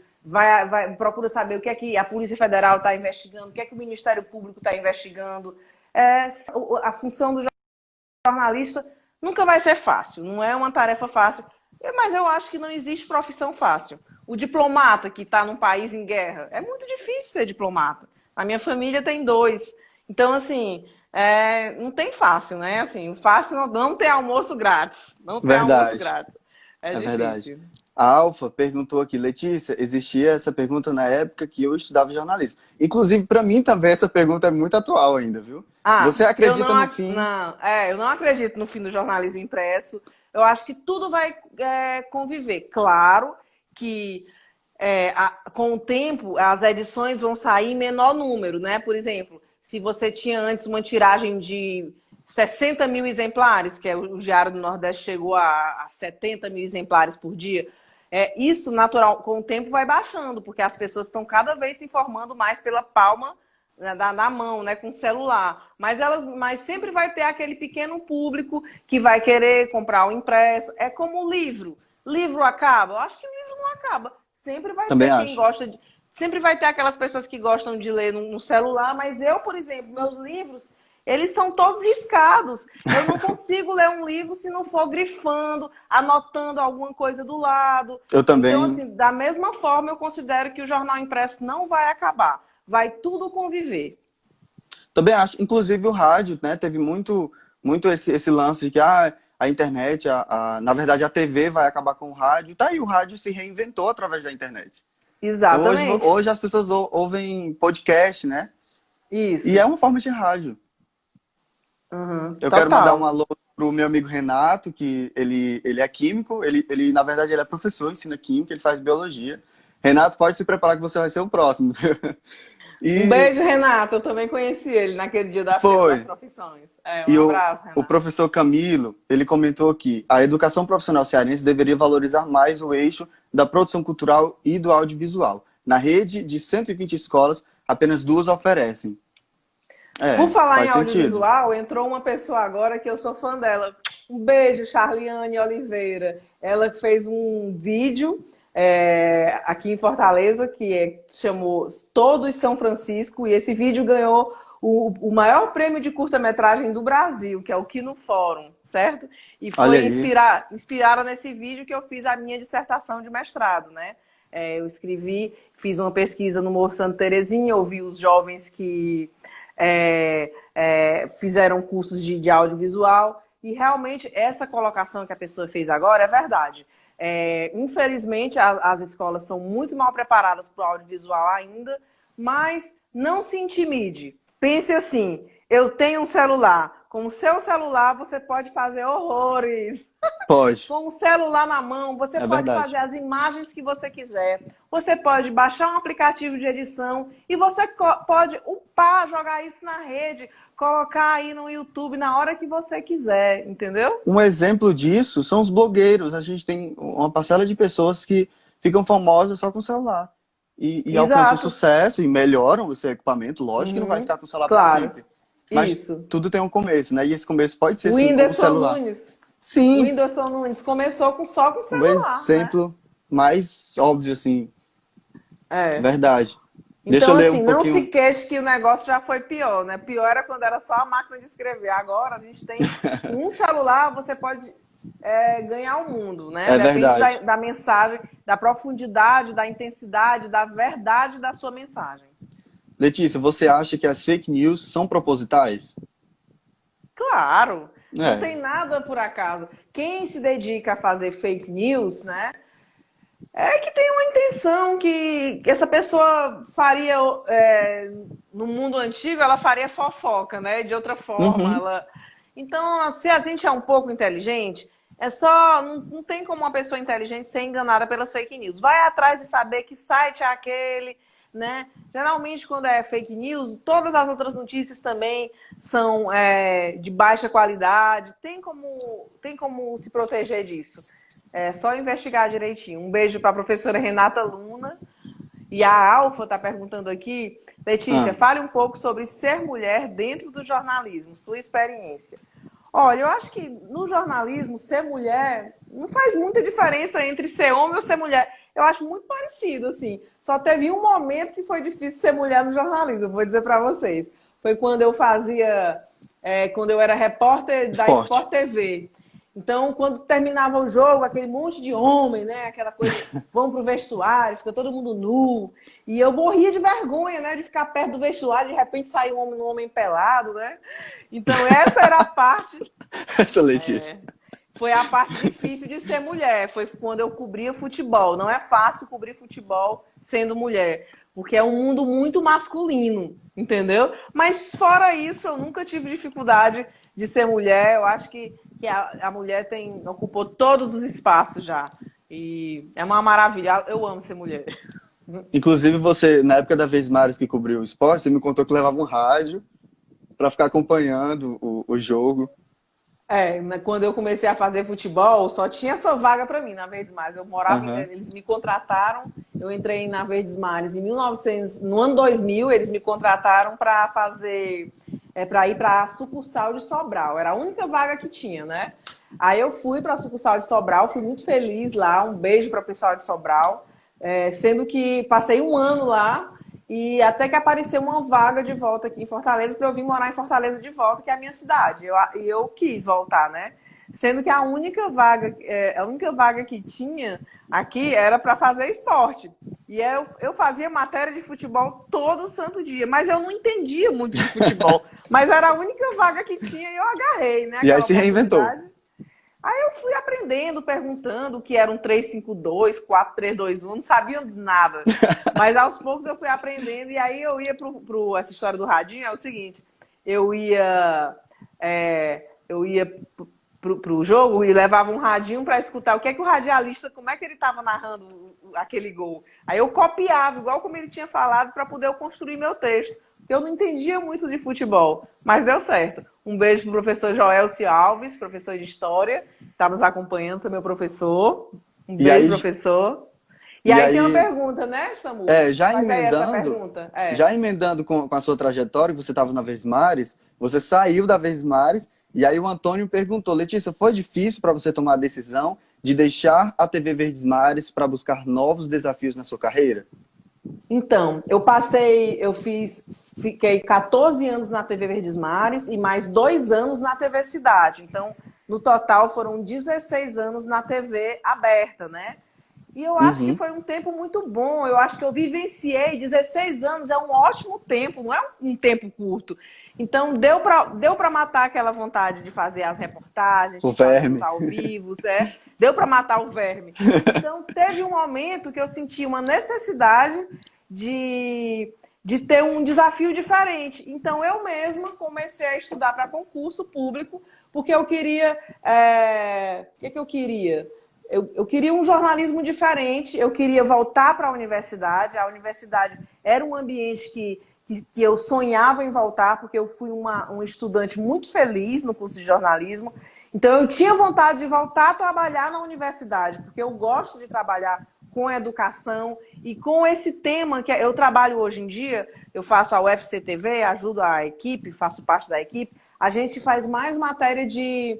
procura saber o que é que a Polícia Federal está investigando, o que é que o Ministério Público está investigando. A função do jornalista nunca vai ser fácil, não é uma tarefa fácil, mas eu acho que não existe profissão fácil. O diplomata que está num país em guerra, é muito difícil ser diplomata. A minha família tem 2. Então, assim, não tem fácil, né? Assim, o fácil não tem almoço grátis. Não tem almoço grátis. É difícil. Verdade. A Alfa perguntou aqui, Letícia, existia essa pergunta na época que eu estudava jornalismo. Inclusive, para mim também essa pergunta é muito atual ainda, viu? Você acredita no fim? Não, eu não acredito no fim do jornalismo impresso. Eu acho que tudo vai conviver. Claro que com o tempo as edições vão sair em menor número, né? Por exemplo, se você tinha antes uma tiragem de 60 mil exemplares, que o Diário do Nordeste chegou a 70 mil exemplares por dia, isso, natural, com o tempo vai baixando, porque as pessoas estão cada vez se informando mais pela palma da mão, né, com o celular. Mas sempre vai ter aquele pequeno público que vai querer comprar o impresso. É como o livro. Livro acaba? Eu acho que o livro não acaba. Sempre vai ter quem gosta de... Sempre vai ter aquelas pessoas que gostam de ler no celular, mas eu, por exemplo, meus livros, eles são todos riscados. Eu não consigo ler um livro se não for grifando, anotando alguma coisa do lado. Eu também. Então, assim, da mesma forma, eu considero que o jornal impresso não vai acabar. Vai tudo conviver. Também acho. Inclusive o rádio, né? Teve muito esse lance de que a internet, na verdade a TV vai acabar com o rádio. Tá aí, o rádio se reinventou através da internet. Exatamente. Então, hoje as pessoas ouvem podcast, né? Isso. E é uma forma de rádio. Eu quero mandar um alô pro meu amigo Renato, que ele é químico, na verdade ele é professor, ensina química, ele faz biologia. Renato, pode se preparar que você vai ser o próximo. Um beijo, Renato. Eu também conheci ele naquele dia da Feira das Profissões. Um abraço, Renato. O professor Camilo, ele comentou que a educação profissional cearense deveria valorizar mais o eixo da produção cultural e do audiovisual. Na rede de 120 escolas, apenas 2 oferecem. Por falar em audiovisual, entrou uma pessoa agora que eu sou fã dela. Um beijo, Charliane Oliveira. Ela fez um vídeo aqui em Fortaleza que chamou Todos São Francisco, e esse vídeo ganhou o maior prêmio de curta-metragem do Brasil, que é o Kino Fórum, certo? E foi inspirada nesse vídeo que eu fiz a minha dissertação de mestrado, né? Eu fiz uma pesquisa no Morro Santa Terezinha, ouvi os jovens que fizeram cursos de audiovisual, e realmente essa colocação que a pessoa fez agora é verdade. Infelizmente, as escolas são muito mal preparadas para o audiovisual ainda, mas não se intimide. Pense assim, eu tenho um celular. Com o seu celular, você pode fazer horrores. Pode. Com o celular na mão, você pode fazer as imagens que você quiser. Você pode baixar um aplicativo de edição e você pode upar, jogar isso na rede, colocar aí no YouTube na hora que você quiser, entendeu? Um exemplo disso são os blogueiros. A gente tem uma parcela de pessoas que ficam famosas só com o celular. E alcançam sucesso e melhoram esse equipamento. Lógico que não vai ficar com o celular para sempre. Mas tudo tem um começo, né? E esse começo pode ser sim, com o celular. Nunes. Sim. O Whindersson Nunes começou só com o celular. Um exemplo mais óbvio, assim. Verdade. Deixa eu ler assim, não se queixe que o negócio já foi pior, né? Pior era quando era só a máquina de escrever. Agora a gente tem um celular, você pode ganhar o mundo, né? Depende da mensagem, da profundidade, da intensidade, da verdade da sua mensagem. Letícia, você acha que as fake news são propositais? Claro. Não tem nada por acaso. Quem se dedica a fazer fake news, né? É que tem uma intenção que essa pessoa faria, no mundo antigo, ela faria fofoca, né? De outra forma, Uhum. ela... Então, se a gente é um pouco inteligente, é só... Não tem como uma pessoa inteligente ser enganada pelas fake news. Vai atrás de saber que site é aquele, né? Geralmente, quando é fake news, todas as outras notícias também são de baixa qualidade. Tem como se proteger disso. É só investigar direitinho. Um beijo para a professora Renata Luna. E a Alfa está perguntando aqui, Letícia, Ah, fale um pouco sobre ser mulher dentro do jornalismo, sua experiência. Olha, eu acho que no jornalismo, ser mulher não faz muita diferença entre ser homem ou ser mulher. Eu acho muito parecido, assim. Só teve um momento que foi difícil ser mulher no jornalismo, vou dizer para vocês. Foi quando eu quando eu era repórter da esporte. Sport TV. Então, quando terminava o jogo, aquele monte de homem, né? Aquela coisa, vão pro vestuário, fica todo mundo nu. E eu morria de vergonha, né? De ficar perto do vestuário, de repente sair um homem pelado, né? Então, essa era a parte, Essa Letícia. foi a parte difícil de ser mulher. Foi quando eu cobria futebol. Não é fácil cobrir futebol sendo mulher, porque é um mundo muito masculino, entendeu? Mas fora isso, eu nunca tive dificuldade de ser mulher. Eu acho que a mulher ocupou todos os espaços já. E é uma maravilha. Eu amo ser mulher. Inclusive, você, na época da Vez Mares que cobriu o esporte, você me contou que levava um rádio para ficar acompanhando o jogo. Quando eu comecei a fazer futebol, só tinha essa vaga para mim na Verdes Mares. Eu morava Aham. eles me contrataram, eu entrei na Verdes Mares em 1900, no ano 2000, eles me contrataram para para ir para a sucursal de Sobral. Era a única vaga que tinha, né? Aí eu fui para a sucursal de Sobral, fui muito feliz lá. Um beijo para o pessoal de Sobral, sendo que passei um ano lá. E até que apareceu uma vaga de volta aqui em Fortaleza para eu vir morar em Fortaleza de volta, que é a minha cidade. Eu quis voltar, né? Sendo que a única vaga que tinha aqui era para fazer esporte. E eu fazia matéria de futebol todo santo dia, mas eu não entendia muito de futebol. Mas era a única vaga que tinha e eu agarrei, né? E aí Aquela se reinventou. oportunidade. Aí eu fui aprendendo, perguntando o que era um 3-5-2, 4-3-2-1, não sabia nada. Mas aos poucos eu fui aprendendo e aí eu ia essa história do radinho, é o seguinte, eu ia pro jogo e levava um radinho para escutar o que é que o radialista, como é que ele estava narrando aquele gol. Aí eu copiava, igual como ele tinha falado, para poder eu construir meu texto. Porque eu não entendia muito de futebol, mas deu certo. Um beijo pro professor Joelcio Alves, professor de História, está nos acompanhando, também o professor. Um E beijo, aí, professor. E e aí tem uma aí pergunta, né, Samu? já Faz aí essa emendando, pergunta. com a sua trajetória, você estava na Vez Mares, você saiu da Vez Mares, e aí o Antônio perguntou, Letícia, foi difícil para você tomar a decisão de deixar a TV Verdes Mares para buscar novos desafios na sua carreira? Então, fiquei 14 anos na TV Verdes Mares e mais 2 anos na TV Cidade. Então, no total foram 16 anos na TV aberta, né? E eu acho que Uhum. foi um tempo muito bom. Eu acho que eu vivenciei 16 anos, é um ótimo tempo, não é um tempo curto. Então, deu para matar aquela vontade de fazer as reportagens, O de fazer os verme. ao vivos, deu para matar o verme. Então, teve um momento que eu senti uma necessidade de ter um desafio diferente. Então, eu mesma comecei a estudar para concurso público, porque eu queria... O que eu queria? Eu queria um jornalismo diferente, eu queria voltar para a universidade. A universidade era um ambiente que eu sonhava em voltar, porque eu fui um estudante muito feliz no curso de jornalismo. Então, eu tinha vontade de voltar a trabalhar na universidade, porque eu gosto de trabalhar com educação e com esse tema que eu trabalho hoje em dia. Eu faço a UFCTV, ajudo a equipe, faço parte da equipe. A gente faz mais matéria de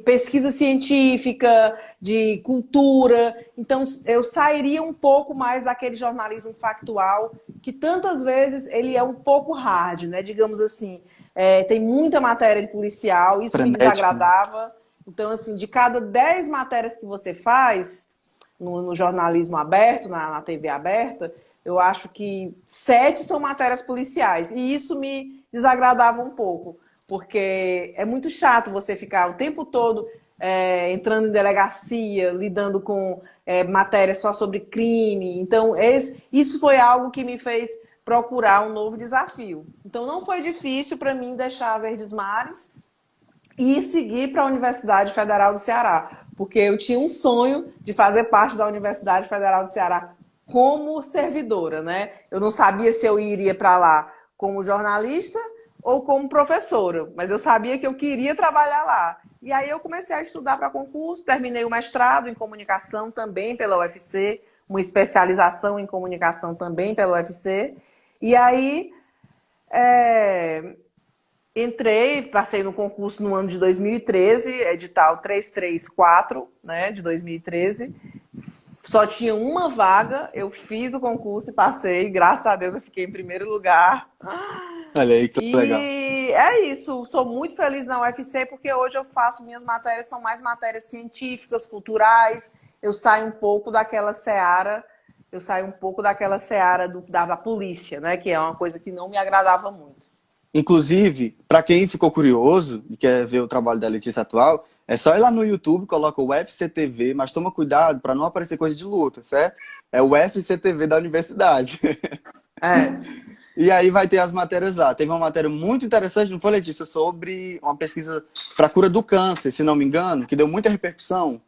pesquisa científica, de cultura. Então, eu sairia um pouco mais daquele jornalismo factual, que tantas vezes ele é um pouco hard, né? Digamos assim, tem muita matéria de policial, isso me Frenético, né? desagradava. Então, assim, de cada 10 matérias que você faz no jornalismo aberto, na TV aberta, eu acho que 7 são matérias policiais. E isso me desagradava um pouco, porque é muito chato você ficar o tempo todo entrando em delegacia, lidando com matérias só sobre crime. Então, isso foi algo que me fez procurar um novo desafio. Então, não foi difícil para mim deixar a Verdes Mares e seguir para a Universidade Federal do Ceará, porque eu tinha um sonho de fazer parte da Universidade Federal do Ceará como servidora, né? Eu não sabia se eu iria para lá como jornalista ou como professora, mas eu sabia que eu queria trabalhar lá. E aí eu comecei a estudar para concurso, terminei o mestrado em comunicação também pela UFC, uma especialização em comunicação também pela UFC. E aí entrei, passei no concurso no ano de 2013, edital 334, né, de 2013. Só tinha uma vaga, eu fiz o concurso e passei, graças a Deus eu fiquei em primeiro lugar. Olha aí, que legal. E é isso, sou muito feliz na UFC porque hoje eu faço, minhas matérias são mais matérias científicas, culturais, eu saio um pouco daquela seara, da polícia, né, que é uma coisa que não me agradava muito. Inclusive, para quem ficou curioso e quer ver o trabalho da Letícia atual, é só ir lá no YouTube, coloca o UFC TV, mas toma cuidado para não aparecer coisa de luta, certo? É o UFC TV da universidade. E aí vai ter as matérias lá. Teve uma matéria muito interessante, não foi, Letícia? Sobre uma pesquisa para cura do câncer, se não me engano, que deu muita repercussão.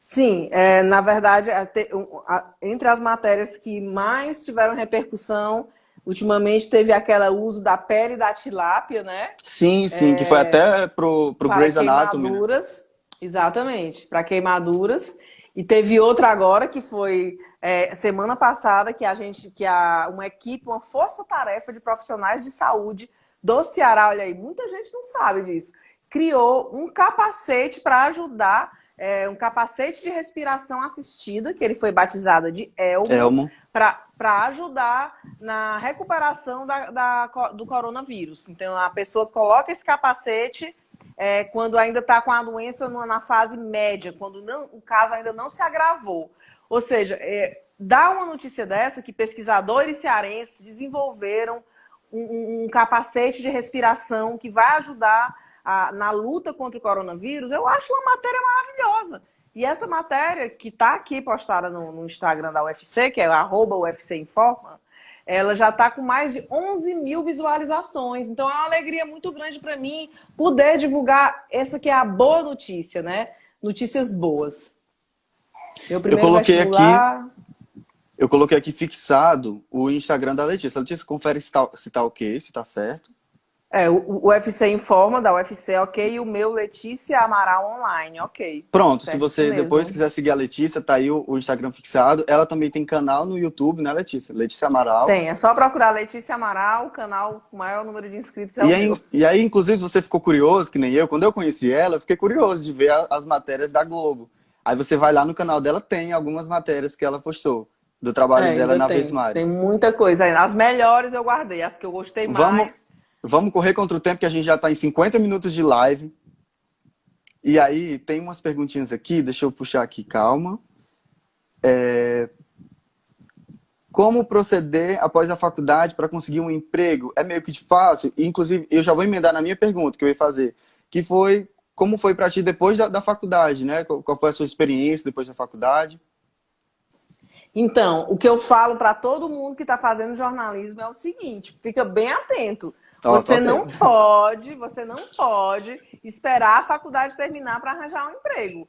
Sim, na verdade, entre as matérias que mais tiveram repercussão, ultimamente teve aquele uso da pele da tilápia, né? Sim, que foi até pro Grey's Anatomy. Queimaduras, exatamente, para queimaduras. E teve outra agora que foi semana passada que uma equipe, uma força-tarefa de profissionais de saúde do Ceará, olha aí, muita gente não sabe disso, criou um capacete para ajudar, um capacete de respiração assistida, que ele foi batizado de Elmo. Para ajudar na recuperação do coronavírus. Então, a pessoa coloca esse capacete quando ainda está com a doença na fase média, quando o caso ainda não se agravou. Ou seja, dá uma notícia dessa que pesquisadores cearenses desenvolveram um capacete de respiração que vai ajudar na luta contra o coronavírus, eu acho uma matéria maravilhosa. E essa matéria, que está aqui postada no Instagram da UFC, que é @UFCinforma, ela já está com mais de 11 mil visualizações. Então é uma alegria muito grande para mim poder divulgar essa que é a boa notícia, né? Notícias boas. Meu primeiro vestibular... Eu coloquei aqui fixado o Instagram da Letícia. A Letícia confere se tá ok, se tá certo. O UFC Informa, da UFC, ok, e o meu Letícia Amaral Online, ok. Pronto, se você depois quiser seguir a Letícia, tá aí o Instagram fixado. Ela também tem canal no YouTube, né, Letícia? Letícia Amaral. Tem, é só procurar Letícia Amaral, o canal com o maior número de inscritos é o meu. E aí, inclusive, se você ficou curioso, que nem eu, quando eu conheci ela, eu fiquei curioso de ver as matérias da Globo. Aí você vai lá no canal dela, tem algumas matérias que ela postou do trabalho dela na Verdes Mares. Tem muita coisa. As melhores eu guardei, as que eu gostei mais... Vamos correr contra o tempo, que a gente já está em 50 minutos de live. E aí, tem umas perguntinhas aqui, deixa eu puxar aqui, calma. Como proceder após a faculdade para conseguir um emprego? É meio que fácil. E, inclusive, eu já vou emendar na minha pergunta que eu ia fazer, que foi, como foi para ti depois da faculdade, né? Qual foi a sua experiência depois da faculdade? Então, o que eu falo para todo mundo que está fazendo jornalismo é o seguinte, fica bem atento. Você não pode esperar a faculdade terminar para arranjar um emprego.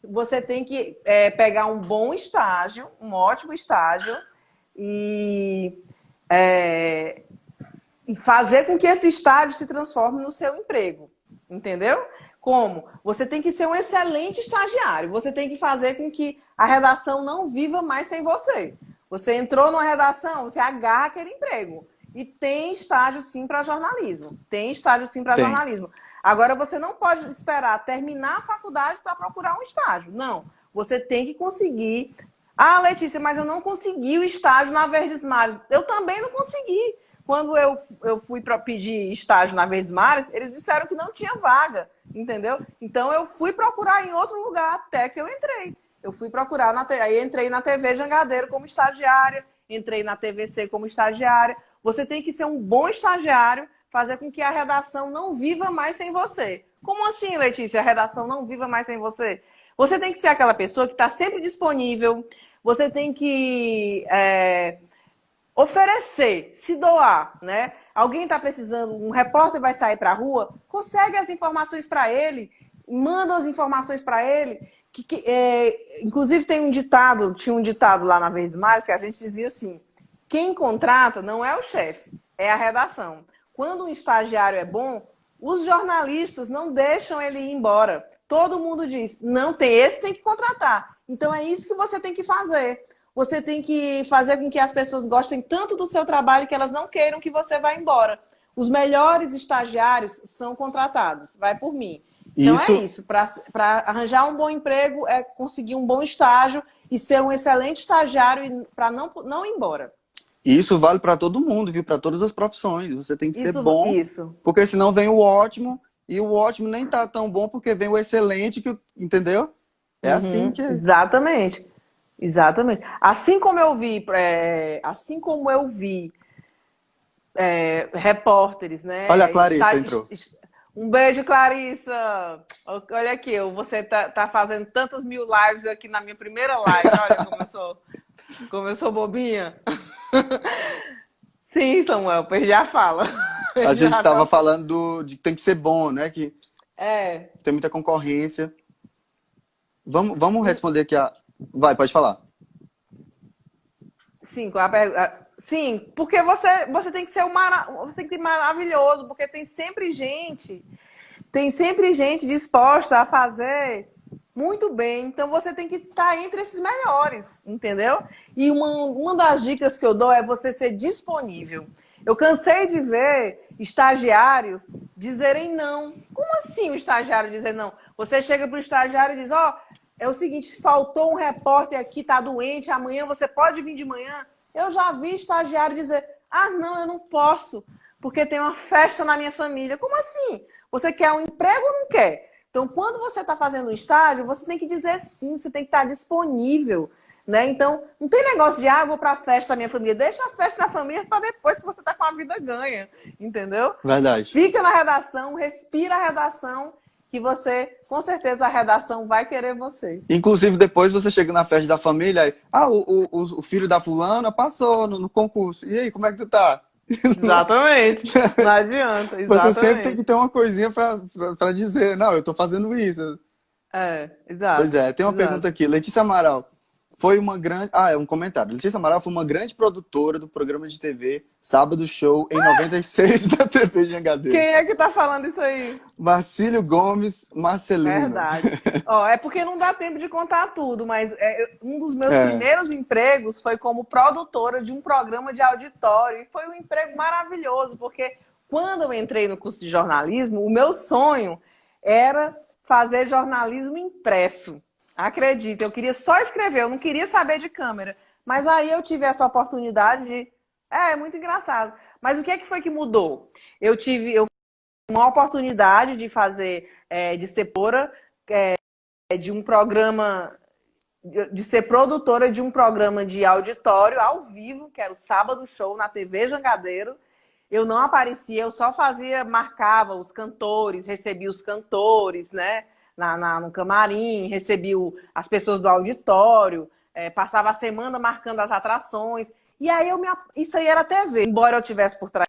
Você tem que pegar um bom estágio, um ótimo estágio e fazer com que esse estágio se transforme no seu emprego. Entendeu? Como? Você tem que ser um excelente estagiário. Você tem que fazer com que a redação não viva mais sem você. Você entrou numa redação, você agarra aquele emprego. E tem estágio sim para jornalismo. Jornalismo. Agora, você não pode esperar terminar a faculdade para procurar um estágio. Não. Você tem que conseguir. Ah, Letícia, mas eu não consegui o estágio na Verdes Mares. Eu também não consegui. Quando eu fui para pedir estágio na Verdes Mares, eles disseram que não tinha vaga. Entendeu? Então, eu fui procurar em outro lugar até que eu entrei. Eu fui procurar, aí entrei na TV Jangadeiro como estagiária, entrei na TVC como estagiária. Você tem que ser um bom estagiário, fazer com que a redação não viva mais sem você. Como assim, Letícia? A redação não viva mais sem você? Você tem que ser aquela pessoa que está sempre disponível, você tem que oferecer, se doar, né? Alguém está precisando, um repórter vai sair para a rua, consegue as informações para ele, manda as informações para ele. Inclusive tinha um ditado lá na Verdes Mais que a gente dizia assim: quem contrata não é o chefe, é a redação. Quando um estagiário é bom, os jornalistas não deixam ele ir embora. Todo mundo diz, não tem, esse tem que contratar. Então é isso que você tem que fazer. Você tem que fazer com que as pessoas gostem tanto do seu trabalho que elas não queiram que você vá embora. Os melhores estagiários são contratados. Vai por mim. Então é isso. Para arranjar um bom emprego é conseguir um bom estágio e ser um excelente estagiário para não ir embora. E isso vale para todo mundo, viu? Para todas as profissões. Você tem que ser bom, porque senão vem o ótimo, e o ótimo nem tá tão bom porque vem o excelente, entendeu? É assim que... Exatamente. Exatamente. Assim como eu vi repórteres, né? Olha, a Clarissa entrou. Um beijo, Clarissa. Olha aqui, você tá fazendo tantas mil lives aqui na minha primeira live. Olha como eu sou bobinha. Sim, Samuel, perdi a fala. A gente estava falando de que tem que ser bom, né? Que tem muita concorrência. Vamos responder aqui a... Vai, pode falar. Sim, sim, porque você tem que ser você tem que ser maravilhoso, porque tem sempre gente disposta a fazer muito bem. Então você tem que estar entre esses melhores, entendeu? E uma das dicas que eu dou é você ser disponível. Eu cansei de ver estagiários dizerem não. Como assim o estagiário dizer não? Você chega para o estagiário e diz, é o seguinte, faltou um repórter aqui, tá doente, amanhã você pode vir de manhã. Eu já vi estagiário dizer, não, eu não posso, porque tem uma festa na minha família. Como assim? Você quer um emprego ou não quer? Então, quando você está fazendo um estágio, você tem que dizer sim, você tem que estar disponível, né? Então, não tem negócio de, vou para a festa da minha família. Deixa a festa da família para depois que você está com a vida ganha, entendeu? Verdade. Fica na redação, respira a redação, que você, com certeza, a redação vai querer você. Inclusive, depois você chega na festa da família, aí, o filho da fulana passou no concurso. E aí, como é que tu tá? Exatamente. Não adianta. Exatamente. Você sempre tem que ter uma coisinha pra dizer, não, eu tô fazendo isso. Exato. Pois é, tem uma pergunta aqui. Letícia Amaral. Foi uma grande... é um comentário. Letícia Amaral foi uma grande produtora do programa de TV Sábado Show em 96 da TV Jangadeiro. Quem é que tá falando isso aí? Marcílio Gomes Marcelino. Verdade. É porque não dá tempo de contar tudo, mas um dos meus primeiros empregos foi como produtora de um programa de auditório. E foi um emprego maravilhoso, porque quando eu entrei no curso de jornalismo, o meu sonho era fazer jornalismo impresso. Acredita, eu queria só escrever, eu não queria saber de câmera. Mas aí eu tive essa oportunidade de... É muito engraçado. Mas o que é que foi que mudou? Eu tive uma oportunidade de fazer, de ser de um programa, de ser produtora de um programa de auditório ao vivo, que era o Sábado Show na TV Jangadeiro. Eu não aparecia, eu só marcava os cantores, recebia os cantores, né? No camarim, recebi as pessoas do auditório, passava a semana marcando as atrações. E aí isso aí era TV. Embora eu estivesse por trás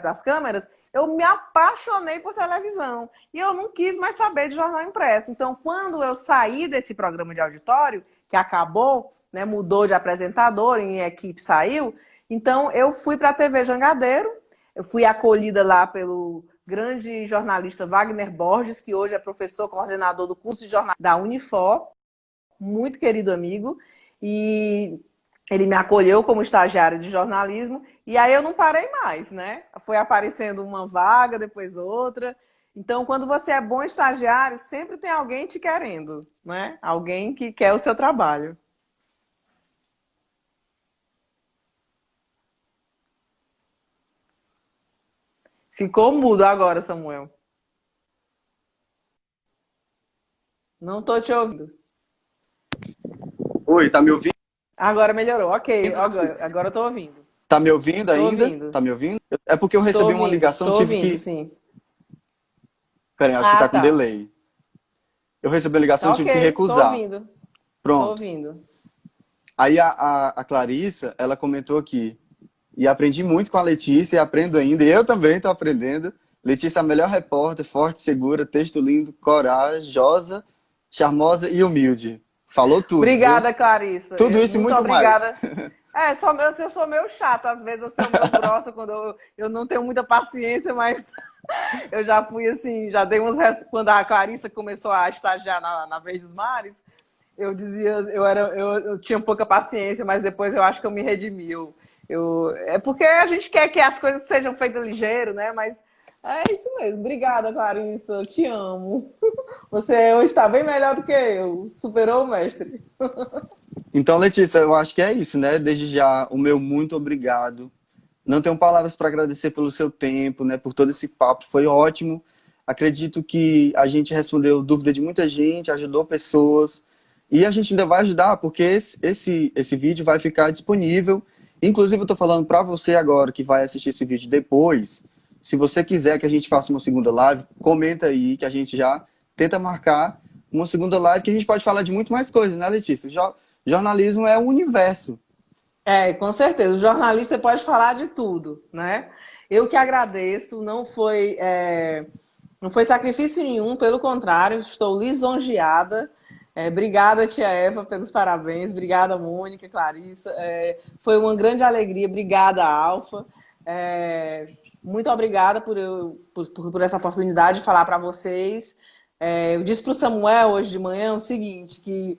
das câmeras, eu me apaixonei por televisão. E eu não quis mais saber de jornal impresso. Então, quando eu saí desse programa de auditório, que acabou, né, mudou de apresentador, e a equipe saiu, então eu fui para a TV Jangadeiro, eu fui acolhida lá pelo grande jornalista Wagner Borges, que hoje é professor coordenador do curso de jornalismo da Unifor, muito querido amigo, e ele me acolheu como estagiário de jornalismo, e aí eu não parei mais, né? Foi aparecendo uma vaga, depois outra. Então, quando você é bom estagiário, sempre tem alguém te querendo, né? Alguém que quer o seu trabalho. Ficou mudo agora, Samuel. Não tô te ouvindo. Oi, tá me ouvindo? Agora melhorou, ok. Agora eu tô ouvindo. Tá me ouvindo ainda? Ouvindo. Tá me ouvindo? É porque eu recebi uma ligação, tô ouvindo, sim. Peraí, acho que Ah, tá com tá. delay. Eu recebi a ligação, tive que Ok, tô recusar. ouvindo. Tô Pronto. ouvindo. Aí a Clarissa, ela comentou aqui. E aprendi muito com a Letícia e aprendo ainda. E eu também estou aprendendo. Letícia, é a melhor repórter, forte, segura, texto lindo, corajosa, charmosa e humilde. Falou tudo, viu? Obrigada, Clarissa. Tudo isso e Muito muito mais. obrigada. Eu sou meio chata, às vezes eu sou meio grossa quando eu não tenho muita paciência, mas eu já fui assim, já dei umas. Quando a Clarissa começou a estagiar na Verdes Mares, eu dizia, eu tinha pouca paciência, mas depois eu acho que eu me redimi. É porque a gente quer que as coisas sejam feitas ligeiro, né? Mas é isso mesmo. Obrigada, Clarissa. Eu te amo. Você hoje está bem melhor do que eu. Superou o mestre. Então, Letícia, eu acho que é isso, né? Desde já, o meu muito obrigado. Não tenho palavras para agradecer pelo seu tempo, né? Por todo esse papo, foi ótimo. Acredito que a gente respondeu dúvida de muita gente, ajudou pessoas. E a gente ainda vai ajudar, porque esse vídeo vai ficar disponível. Inclusive, eu estou falando para você agora que vai assistir esse vídeo depois. Se você quiser que a gente faça uma segunda live, comenta aí que a gente já tenta marcar uma segunda live que a gente pode falar de muito mais coisas, né, Letícia? Jornalismo é um universo. É, com certeza. O jornalista pode falar de tudo, né? Eu que agradeço, não foi sacrifício nenhum, pelo contrário, estou lisonjeada. Obrigada, tia Eva, pelos parabéns. Obrigada, Mônica, Clarissa. Foi uma grande alegria. Obrigada, Alfa. Muito obrigada por essa oportunidade de falar para vocês. Eu disse para o Samuel hoje de manhã o seguinte, que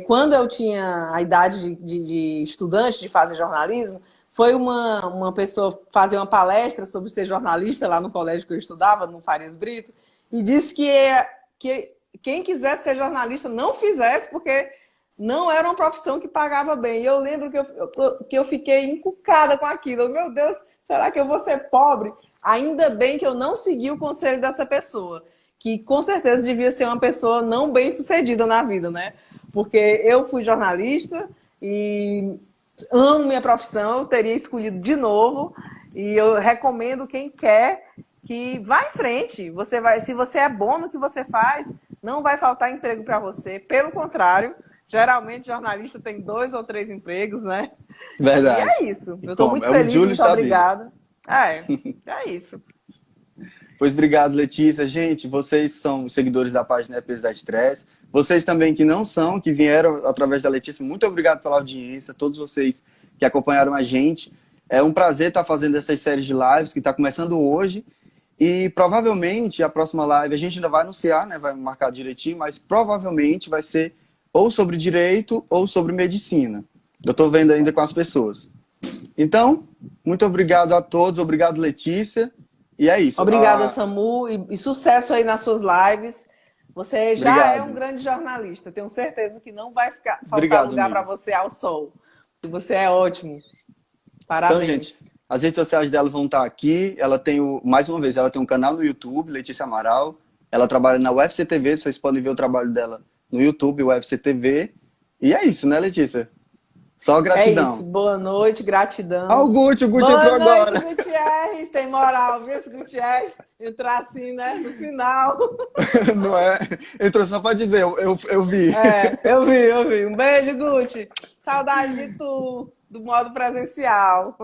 quando eu tinha a idade de estudante de fazer jornalismo, foi uma pessoa fazer uma palestra sobre ser jornalista lá no colégio que eu estudava, no Farias Brito, e disse que quem quisesse ser jornalista não fizesse, porque não era uma profissão que pagava bem. E eu lembro que eu fiquei encucada com aquilo. Meu Deus, será que eu vou ser pobre? Ainda bem que eu não segui o conselho dessa pessoa, que com certeza devia ser uma pessoa não bem sucedida na vida, né? Porque eu fui jornalista e amo minha profissão, eu teria escolhido de novo, e eu recomendo quem quer que vá em frente. Se você é bom no que você faz, não vai faltar emprego para você. Pelo contrário, geralmente jornalista tem 2 ou 3 empregos, né? Verdade. E é isso. Eu estou Como? muito É o feliz, Júlio muito da vida. obrigada. É isso. Pois obrigado, Letícia. Gente, vocês são seguidores da página EPs da Estresse. Vocês também que não são, que vieram através da Letícia, muito obrigado pela audiência. Todos vocês que acompanharam a gente. É um prazer estar fazendo essas séries de lives que está começando hoje. E provavelmente a próxima live, a gente ainda vai anunciar, né? Vai marcar direitinho, mas provavelmente vai ser ou sobre direito ou sobre medicina. Eu estou vendo ainda com as pessoas. Então, muito obrigado a todos. Obrigado, Letícia. E é isso. Obrigada, Samu, e sucesso aí nas suas lives. Você já é um Obrigado. grande jornalista. Tenho certeza que não vai faltar Obrigado, lugar para amigo. você ao sol. E você é ótimo. Então, Parabéns. gente, as redes sociais dela vão estar aqui. Ela tem, mais uma vez, ela tem um canal no YouTube, Letícia Amaral. Ela trabalha na UFC TV, vocês podem ver o trabalho dela no YouTube, UFC TV. E é isso, né, Letícia? Só É gratidão. isso. Boa noite, gratidão. Ah, o Guti entrou Boa noite, agora. Gutierrez. Tem moral, viu, esse Gutierrez? Entrar assim, né? No final. Não é? Entrou só pra dizer, eu vi. Eu vi. Um beijo, Guti. Saudade de tu, do modo presencial.